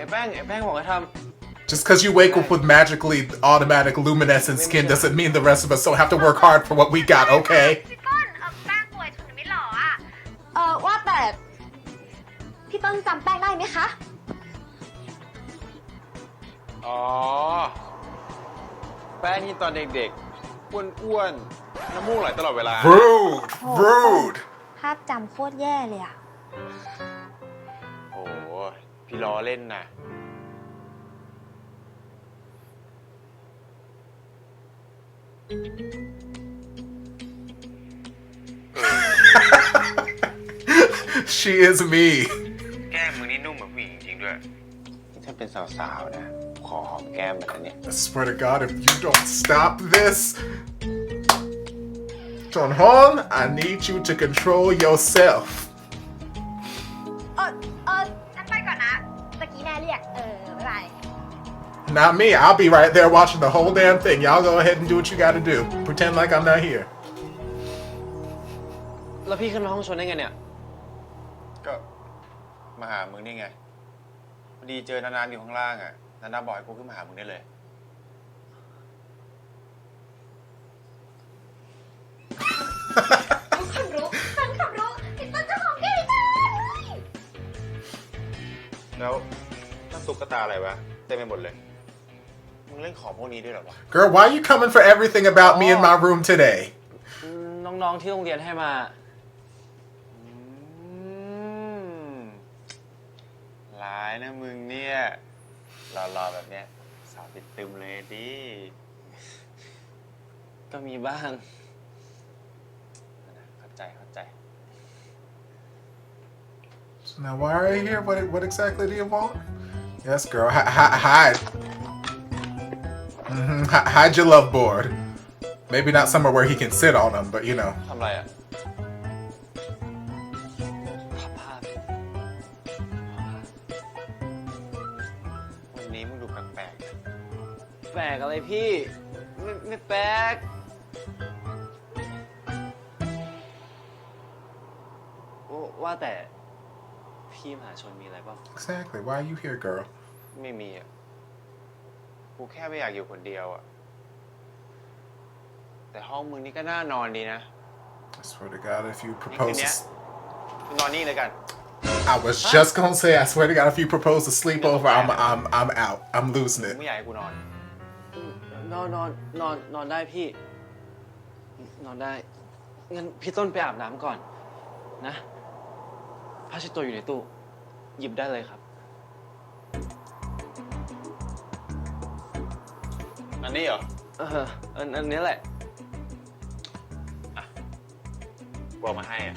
บอกให้ทำ Just because you wake up with magically automatic luminescent skin doesn't mean the rest of us don't have to work hard for what we got, okay? พี่ต้นแป้งป่วยถึงไม่หล่ออ่ะว่าแต่พี่ต้นจำแป้งได้ไหมคะ อ๋อ แป้งที่ตอนเด็กๆอ้วนๆน้ำมูกไหลตลอดเวลา Rude. ภาพจำโคตรแย่เลยอ่ะ โอ้พี่ล้อเล่นนะ She is me. แก้มมึงนี่นุ่มเหมือนผู้หญิงจริงๆด้วยนี่ถ้าเป็นสาวๆนะขอหอมแก้มแบบนี้ I swear to God, if you don't stop this, Tonhon, I need you to control yourself. ฉันไปก่อนนะตะกี้แม่เรียกบ๊ายบาย Not me. I'll be right there watching the whole damn thing. Y'all go ahead and do what you gotta do. Pretend like I'm not here. แล้วพี่ขึ้นมาห้องชนได้ไงเนี่ย ก็มาหามึงนี่ไงพอดีเจอนาๆอยู่ข้างล่างอ่ะนาๆบอกให้กูขึ้นมาหามึงได้เลย ขับรู้ฉันขับรู้พี่ต้นจะหอมแก้มได้ แล้วนั่นตุ๊กตาอะไรวะเต็มไปหมดเลยมึงเล่นของพวกนี้ด้วยเหรอวะ Girl, why are you coming for everything about me in my room today? น้องๆที่โรงเรียนให้มา ร้ายนะมึงเนี่ยรอแบบเนี้ยสาวติดตึมเลยดิ ก็มีบ้าง เข้าใจ So now, why are you here? What exactly do you want? Yes, girl. Hide. Hide your love board. Maybe not somewhere where he can sit on them, but you know. ทำไรอ่ะ ภาพ วันนี้มึงดูแปลก แปลกอะไรพี่ ไม่แปลก ว่าแต่พี่มหาชนมีอะไรบ้าง Exactly. Why are you here, girl? ๆไม่มีอ่ะกูแค่ไม่อยากอยู่คนเดียวอ่ะแต่ห้องมึงนี่ก็น่านอนดีนะ I swear to God, if you นี่คืน propose, เนี้ยนอนนี่เลยกัน I was just gonna say, I swear to God, if you propose a sleepover, I'm out. I'm losing มึง it. ไม่อยากให้กูนอน นอนได้พี่ นอนได้ งั้นพี่ต้นไปอาบน้ำก่อน นะผ้าเช็ดตัวอยู่ในตู้ หยิบได้เลยครับ อันนี้เหรอ อันนี้แหละ กูเอามาให้อ่ะ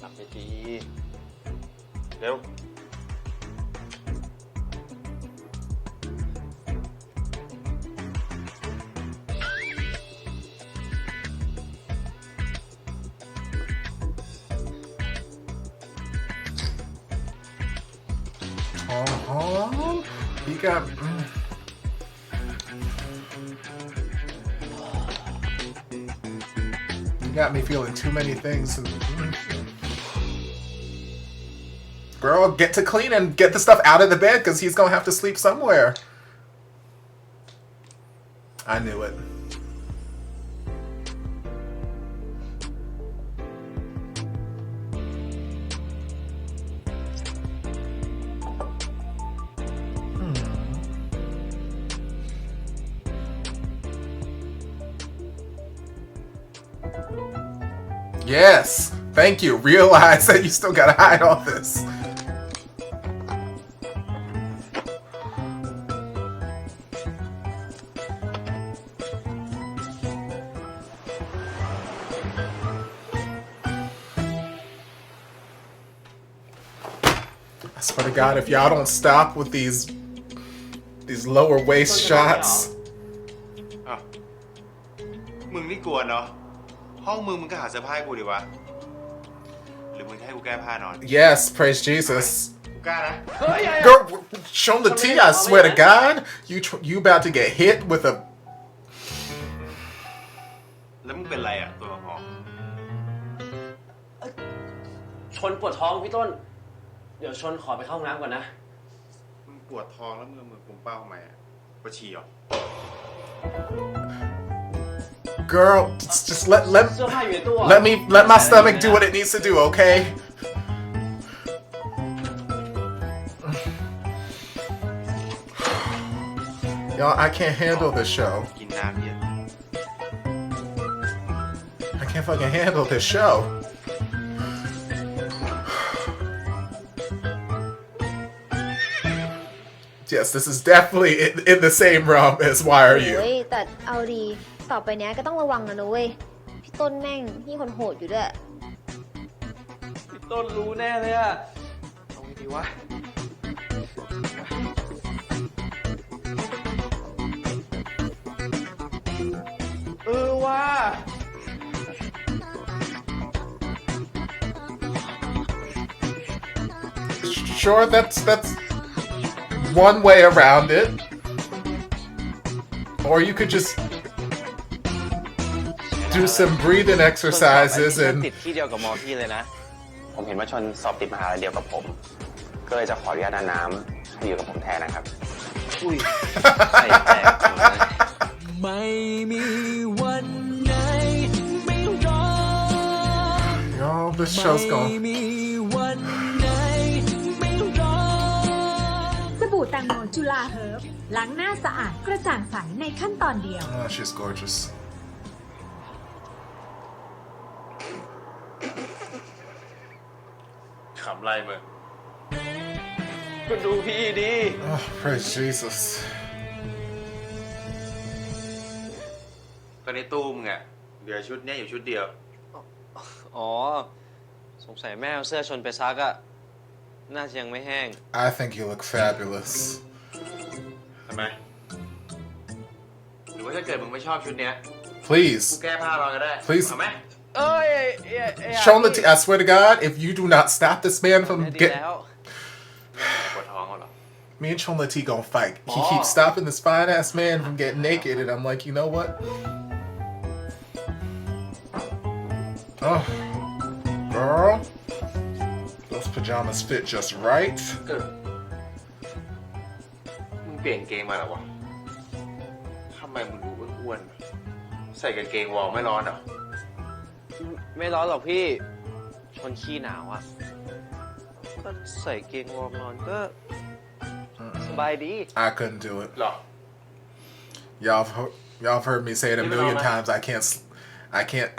หลับไปดีเร็ว Oh, he got. You got me feeling too many things. Girl, get to clean and get the stuff out of the bed because he's gonna have to sleep somewhere. I knew it. Yes, thank you. Realize that you still gotta hide all this. I swear to God, if y'all don't stop with these lower waist shots. อ้าวมึงนี่กลัวเนาะห้องมึงก็หาเสื้อผ้าให้กูดิวะหรือมึงจะให้กูแก้ผ้านอน Yes, praise Jesus. กูกล้านะ Girl, Chonlatee, I swear to God, you about to get hit with a. แล้วมึงเป็นไรอ่ะตัวหอม ชนปวดท้องพี่ต้น เดี๋ยวชนขอไปเข้าห้องน้ำก่อนนะ มึงปวดท้องแล้วมือกุมเป้าทำไมอ่ะปวดฉี่เหรอ Girl, just let เสื้อผ้าอยู่ในตู้อะ let my stomach do what it needs to do, okay? Y'all, I can't handle this show. กินน้ำเยอะ I can't fucking handle this show. Yes, this is definitely in the same realm as Why Are You? เฮ้ยแต่เอาดีต่อไปเนี้ยก็ต้องระวังนะเว้ยพี่ต้นแม่งนี่คนโหดอยู่ด้วย พี่ต้นรู้แน่เลยอะเอาไงดีวะ ว่า Sure, that's one way around it. Or you could just do some breathing exercises ติ and ดที่เดียวกับมอพี่เลยนะ ผมเห็นว่าชนสอบติดมหาลัยเดียวกับผม ก็เลยจะขออนุญาตอาน้ำให้อยู่กับผมแทนนะครับ อุ้ยใส่แตกหมดเลย ไม่มีวันไหนไม่รอ y'all, this show's ไม่ going. มีวันไหนไม่รอ สบู่แตงโมจุฬาเฮิร์บล้างหน้าสะอาดกระจ่างใสในขั้นตอนเดียว Oh, she's gorgeous. ขำไรมึง ก็ดูพี่ดี Oh, praise Jesus. ก็ในตู้มึงอะเหลือชุดเนี้ยอยู่ชุดเดียว อ๋อ สงสัยแม่เอาเสื้อชนไปซักอะน่าจะยังไม่แห้ง I think you look fabulous. ทำไม หรือว่าถ้าเกิดมึงไม่ชอบชุดเนี้ย กู Please. แก้ผ้าเราก็ได้ Please. เอาไหม เอ้ย Chonlatee, I swear to God, if you do not stop this man from ดี get แล้ว ปวดท้องเหรอ me and Chonlatee gonna fight. He keeps stopping this fine ass man from getting naked, and I'm like, you know what? Oh, girl, those pajamas fit just right. มึงเปลี่ยนเกงมาเหรอวะทำไมมึงดูอ้วนๆใส่กางเกงวอร์มไม่ร้อนเหรอ ไม่ร้อนหรอกพี่ ชนขี้หนาวอะก็ใส่เกงวอร์มนอนก็สบายดี I couldn't do it. หรอ Y'all have heard me say it a million times. I can't.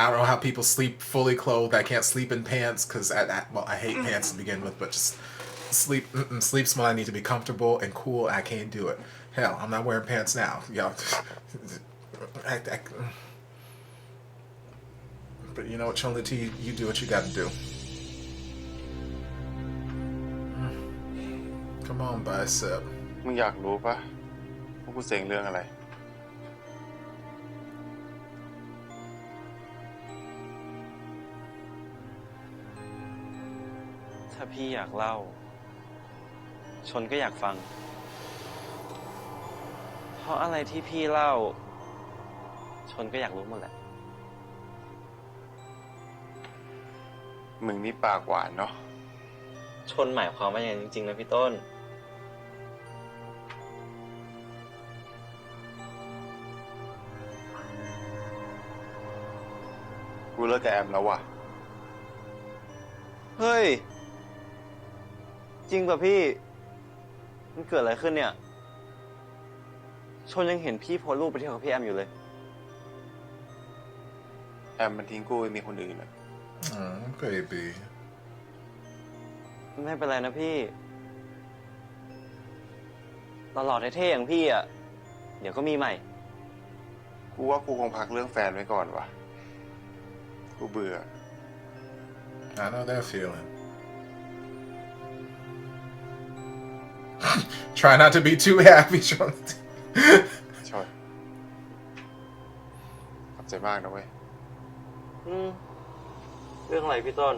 I don't know how people sleep fully clothed. I can't sleep in pants because I hate pants to begin with. But just sleeps when I need to be comfortable and cool. I can't do it. Hell, I'm not wearing pants now. Y'all. But you know what, Chonlatee, you do what you got to do. Come on, bicep. มึงอยากรู้ปะว่ากูเซ็งเรื่องอะไร ถ้าพี่อยากเล่า ชนก็อยากฟัง เพราะอะไรที่พี่เล่า ชนก็อยากรู้หมดแหละ มึงนี่ปากหวานเนาะ ชนหมายความว่าอย่างนั้นจริงๆนะพี่ต้น กูเลิกกับแอมแล้วว่ะ เฮ้ย จริงป่ะพี่ มันเกิดอะไรขึ้นเนี่ย ชนยังเห็นพี่โพสต์รูปไปเที่ยวกับพี่แอมอยู่เลย แอมมันทิ้งกูไปมีคนอื่นอะ Oh, baby. ไม่เป็นไรนะพี่หล่อๆเท่ๆอย่างพี่อ่ะ เดี๋ยวก็มีใหม่ กูว่ากูคงพักเรื่องแฟนไว้ก่อนว่ะ กูเบื่อ I know that feeling. Try not to be too happy, Chonlatee. ชอยขอบใจมากนะเว้ย เรื่องอะไรพี่ต้น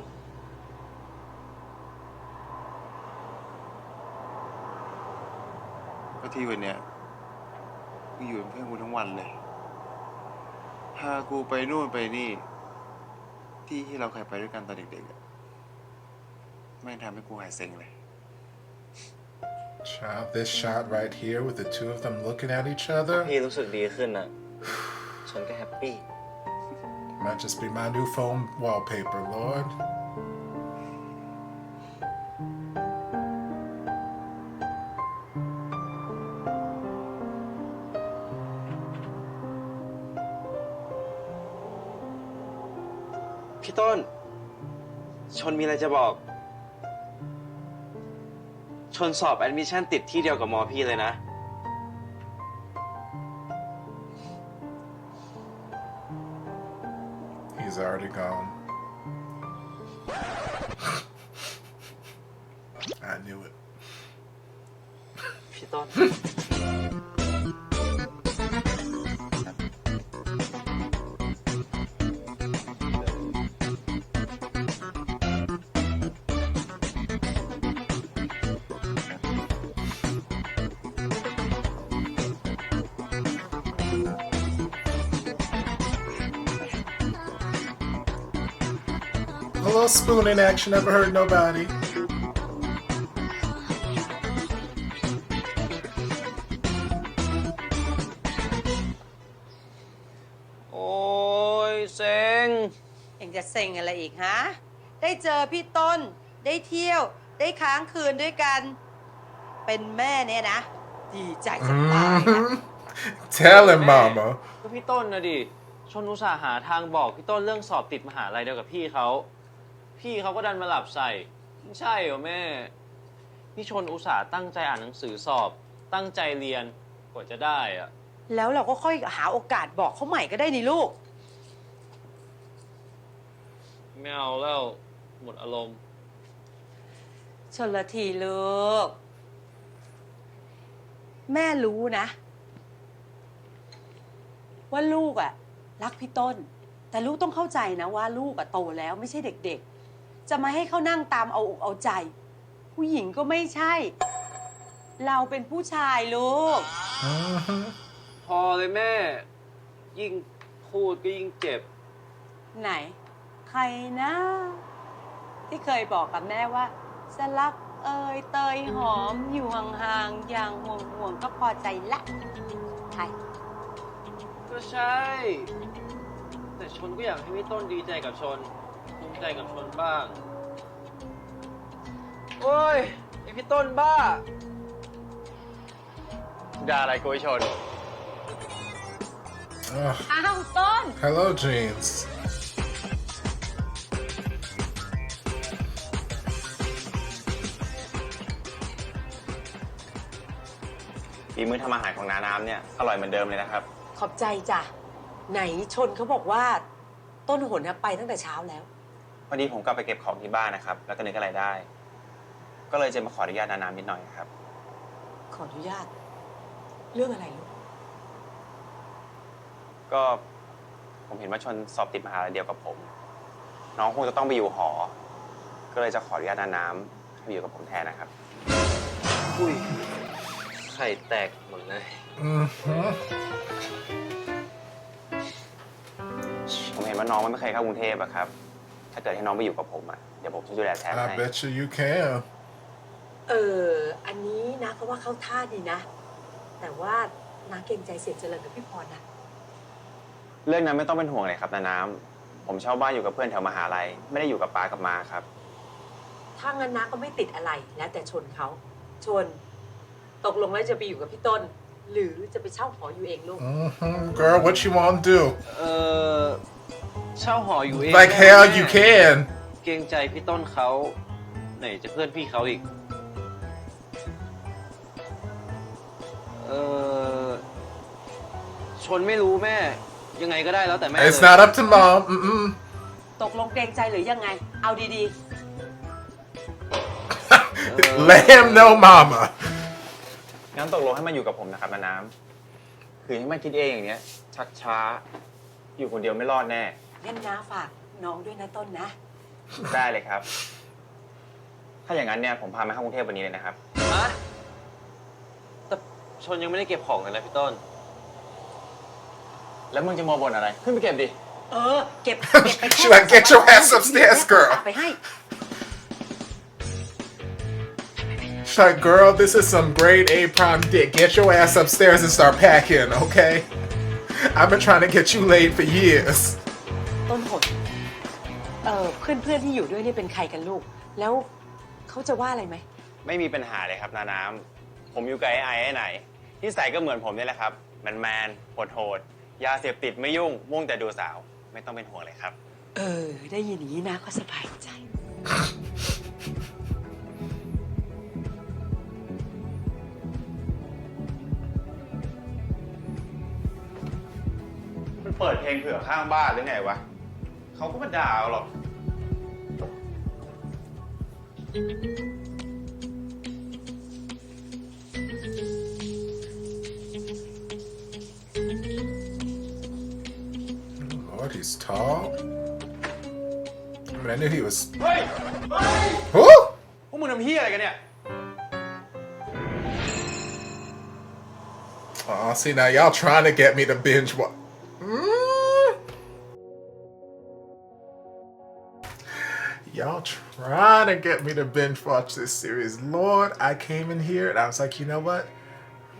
ก็ที่วันเนี้ยกูอยู่เป็นเพื่อนกูทั้งวันเลย พากูไปนู่นไปนี่ ที่เราเคยไปด้วยกันตอนเด็กๆอะแม่งทำให้กูหายเซ็งเลย Child, this shot right here with the two of them looking at each other พี่รู้สึกดีขึ้นนะชนก็แฮปปี้ might just be my new phone wallpaper, Lord. พี่ต้น ชนมีอะไรจะบอก ชนสอบแอดมิชชั่นติดที่เดียวกับมอพี่เลยนะ He's already gone. I knew it. พี่ต้น I little spooning action never hurt nobody. โอ้ยเซ็ง เอ็งจะเซ็งอะไรอีกฮะ ได้เจอพี่ต้น ได้เที่ยว ได้ค้างคืนด้วยกัน เป็นแม่เนี่ยนะ ดีใจจะตายนะ Tell him, mama. ก็พี่ต้นนะดิชนอุตส่าห์หาทางบอกพี่ต้นเรื่องสอบติดมหาลัยเดียวกับพี่เขาก็ดันมาหลับใส่ไม่ใช่เหรอแม่พี่ชนอุตส่าห์ตั้งใจอ่านหนังสือสอบตั้งใจเรียนกว่าจะได้อะ แล้วเราก็ค่อยหาโอกาสบอกเขาใหม่ก็ได้นี่ลูก ไม่เอาแล้วหมดอารมณ์ ชนละทีลูก แม่รู้นะ ว่าลูกอะรักพี่ต้น แต่ลูกต้องเข้าใจนะว่าลูกอะโตแล้วไม่ใช่เด็กๆ จะมาให้เขานั่งตามเอาอกเอาใจ ผู้หญิงก็ไม่ใช่ เราเป็นผู้ชายลูก พอเลยแม่ ยิ่งพูดก็ยิ่งเจ็บ ไหน ใครนะ ที่เคยบอกกับแม่ว่าจะรักเอยเตยหอมอยู่ห่างๆอย่างห่วงๆก็พอใจละใคร ก็ใช่ แต่ชนก็อยากให้พี่ต้นดีใจกับชนภูมิใจกับชนบ้าง โอ้ยไอพี่ต้นบ้า ด่าอะไรกูไอ้ชน Ugh. อ้าวต้น Hello, jeans. ฝีมือทำอาหารของนาน้ำเนี่ยอร่อยเหมือนเดิมเลยนะครับ ขอบใจจ้ะ ไหนชนเขาบอกว่าต้นหนไปตั้งแต่เช้าแล้ว พอดีผมกลับไปเก็บของที่บ้านนะครับ แล้วก็นึกอะไรได้ ก็เลยจะมาขออนุญาตนาน้ำนิดหน่อยครับ ขออนุญาต เรื่องอะไรลูก ก็ผมเห็นว่าชนสอบติดมหาลัยเดียวกับผม น้องคงจะต้องไปอยู่หอ ก็เลยจะขออนุญาตนาน้ำให้ไปอยู่กับผมแทนนะครับ อุ้ยไข่แตกหมดเลย ผมเห็นว่าน้องไม่เคยเข้ากรุงเทพอะครับ ถ้าเกิดให้น้องไปอยู่กับผมอะเดี๋ยวผมจะดูแลแทนให้ I bet you can. อันนี้นะเขาว่าเข้าท่าดีนะ แต่ว่านาเกรงใจเสียเจริญกับพี่พรนะ เรื่องนั้นไม่ต้องเป็นห่วงเลยครับนาน้ำผมเช่าบ้านอยู่กับเพื่อนแถวมหาลัย ไม่ได้อยู่กับป้ากับมาครับ ถ้างั้นนะก็ไม่ติดอะไร แล้วแต่ชนเขา ชน ตกลงแล้วจะไปอยู่กับพี่ต้น หรือจะไปเช่าหออยู่เองลูก Girl, what you want to do? เช่าหออยู่เอง Like hell you can. เกรงใจพี่ต้นเขาไหนจะเพื่อนพี่เขาอีก ชนไม่รู้แม่ ยังไงก็ได้แล้วแต่แม่ It's not up to mom. Mm-mm. ตกลงเกรงใจหรือยังไง เอาดี Let him know, mama. งั้นตกลงให้มาอยู่กับผมนะครับนาน้ำคือให้มาคิดเองอย่างเนี้ย ชักช้า อยู่คนเดียวไม่รอดแน่ ๆงั้นน้าฝากน้องด้วยนะต้นนะ ได้เลยครับ ถ้าอย่างนั้นเนี่ยผมพามาเข้ากรุงเทพวันนี้เลยนะครับ ฮะแต่ชนยังไม่ได้เก็บของเลยนะพี่ต้น แล้วมึงจะมาบ่นอะไร ขึ้นไปเก็บดิ เก็บไป She like, get your ass upstairs, girl. ไปให้ She's like, girl, this is some grade A prime dick. Get your ass upstairs and start packing, okay? I've been trying to get you laid for years. ต้นหนเพื่อนที่อยู่ด้วยนี่เป็นใครกันลูก แล้วเขาจะว่าอะไรไหม ไม่มีปัญหาเลยครับนาน้ำผมอยู่กับไอ้ไหนนิสัยก็เหมือนผมนี่แหละครับแมนโหดยาเสพติดไม่ยุ่งมุ่งแต่ดูสาว ไม่ต้องเป็นห่วงเลยครับ ได้ยินอย่างนี้นะก็สบายใจ มันเปิดเพลงเผื่อข้างบ้านหรือไงวะเขาก็มาด่าเอาหรอก Lord, he's tall. I mean, I knew he was. เฮ้ย Who? พวกมึงทำเฮียอะไรกันเนี่ย Oh, see, now y'all trying to get me to binge what? Y'all trying to get me to binge watch this series. Lord, I came in here and I was like, you know what?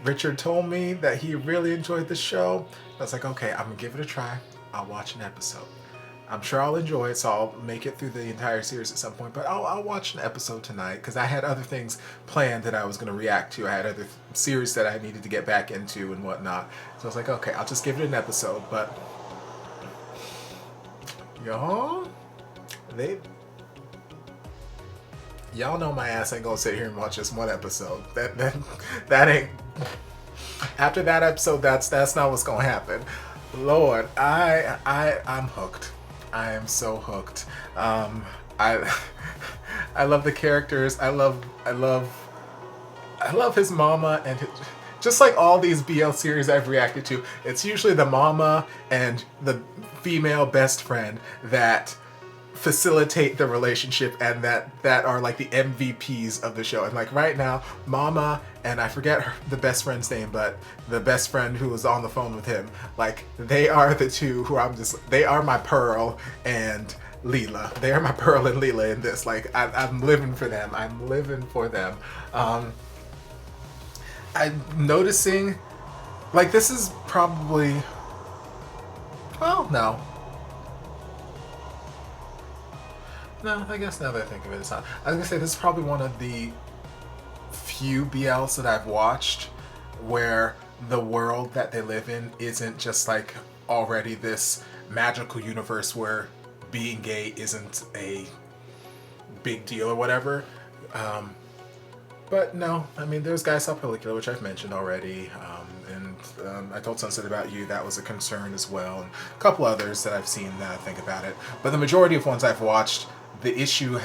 Richard told me that he really enjoyed the show. I was like, okay, I'm gonna give it a try. I'll watch an episode. I'm sure I'll enjoy it, so I'll make it through the entire series at some point. But I'll watch an episode tonight because I had other things planned that I was going to react to. I had other series that I needed to get back into and whatnot. So I was like, okay, I'll just give it an episode. But y'all know my ass ain't gonna sit here and watch just one episode. That ain't. After that episode, that's not what's gonna happen. Lord, I'm hooked. I am so hooked. I love the characters. I love his mama and just like all these BL series I've reacted to. It's usually the mama and the female best friend that facilitate the relationship and that are like the MVPs of the show. And like right now, Mama and I forget the best friend's name, but the best friend who was on the phone with him, like they are the two who they are my Pearl and Leela. They are my Pearl and Leela in this. Like I'm living for them. I'm living for them. I'm noticing, like this is probably, well, no, I guess now that I think of it, it's not. I was gonna say this is probably one of the few BLs that I've watched where the world that they live in isn't just like already this magical universe where being gay isn't a big deal or whatever. But no, I mean, there's Guy Saw Pellicula, which I've mentioned already, and I Told Sunset About You, that was a concern as well, and a couple others that I've seen that I think about it. But the majority of ones I've watched, the issues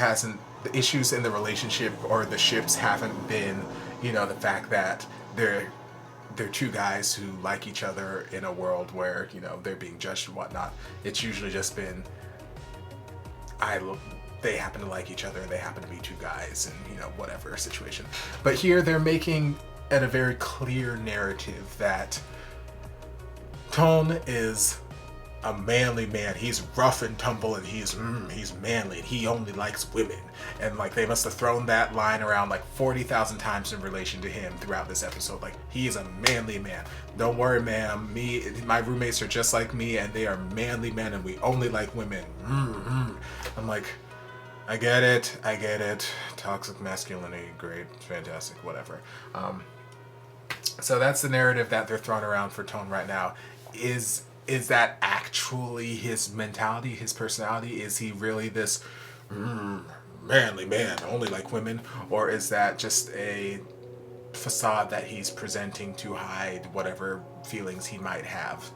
in the relationship or the ships haven't been, you know, the fact that they're two guys who like each other in a world where, you know, they're being judged and whatnot. It's usually just been, they happen to like each other and they happen to be two guys and, you know, whatever situation. But here they're making it a very clear narrative that Tone is a manly man. He's rough and tumble and he's manly and he only likes women. And like they must have thrown that line around like 40,000 times in relation to him throughout this episode. Like, he is a manly man. Don't worry, ma'am. My roommates are just like me and they are manly men and we only like women. I'm like, I get it. Toxic masculinity, great, fantastic, whatever. So that's the narrative that they're throwing around for Tone right now. Is that actually his mentality, his personality? Is he really this manly man, only like women? Or is that just a facade that he's presenting to hide whatever feelings he might have?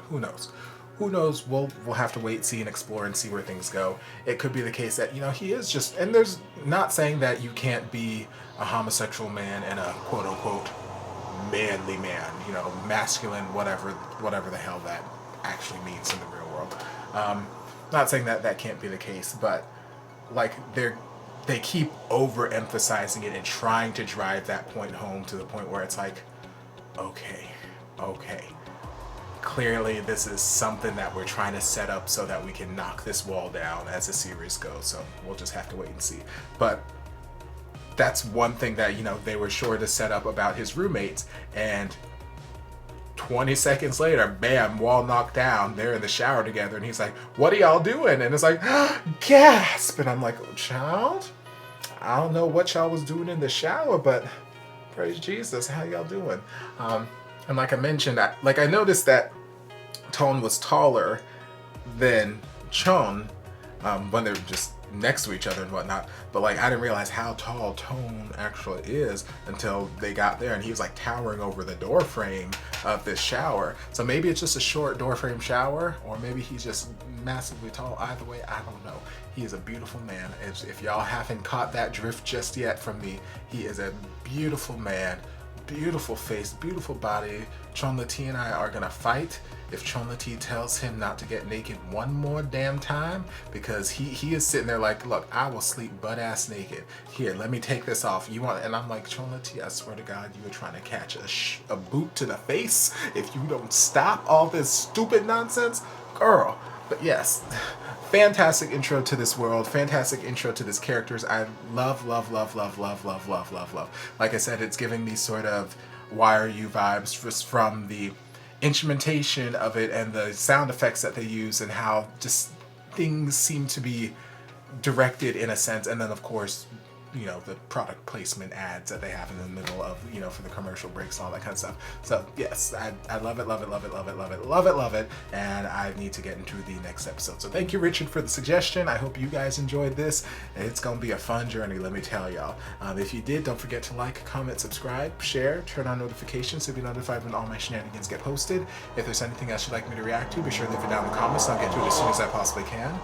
Who knows? Who knows? We'll have to wait, see, and explore and see where things go. It could be the case that, you know, he is just, and there's not saying that you can't be a homosexual man and a quote-unquote manly man, you know, masculine, whatever the hell that actually means in the real world. Not saying that can't be the case, but like they keep overemphasizing it and trying to drive that point home to the point where it's like, okay, clearly this is something that we're trying to set up so that we can knock this wall down as the series goes. So we'll just have to wait and see. But that's one thing that, you know, they were sure to set up about his roommates, and 20 seconds later, bam, wall knocked down. They're in the shower together and he's like, what are y'all doing? And it's like, gasp. And I'm like, oh, child, I don't know what y'all was doing in the shower, but praise Jesus, how y'all doing? And like I mentioned, I noticed that Tone was taller than Chon when they're just next to each other and whatnot, but like I didn't realize how tall Tone actually is until they got there, and he was like towering over the door frame of this shower. So maybe it's just a short door frame shower, or maybe he's just massively tall. Either way, I don't know. He is a beautiful man. If y'all haven't caught that drift just yet from me, he is a beautiful man. Beautiful face, beautiful body. Chonlatee and I are gonna fight if Chonlatee tells him not to get naked one more damn time, because he is sitting there like, look, I will sleep butt ass naked. Here, let me take this off. You want? And I'm like, Chonlatee, I swear to God, you were trying to catch a boot to the face if you don't stop all this stupid nonsense, girl. But yes, fantastic intro to this world, fantastic intro to these characters. I love. Like I said, it's giving me sort of Why Are You vibes just from the instrumentation of it and the sound effects that they use and how just things seem to be directed in a sense. And then of course, you know, the product placement ads that they have in the middle of, you know, for the commercial breaks and all that kind of stuff. So yes, I love it, and I need to get into the next episode. So thank you, Richard, for the suggestion. I hope you guys enjoyed this. It's gonna be a fun journey, let me tell y'all. If you did, don't forget to like, comment, subscribe, share, turn on notifications to be notified when all my shenanigans get posted. If there's anything else you'd like me to react to, be sure to leave it down in the comments. I'll get to it as soon as I possibly can.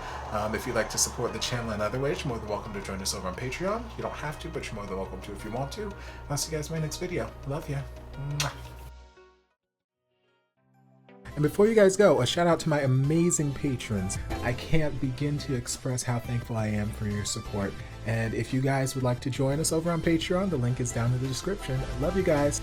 If you'd like to support the channel in other ways, you're more than welcome to join us over on Patreon. You don't have to, but you're more than welcome to if you want to. I'll see you guys in my next video. Love ya. Mwah. And before you guys go, a shout out to my amazing patrons. I can't begin to express how thankful I am for your support. And if you guys would like to join us over on Patreon, the link is down in the description. Love you guys.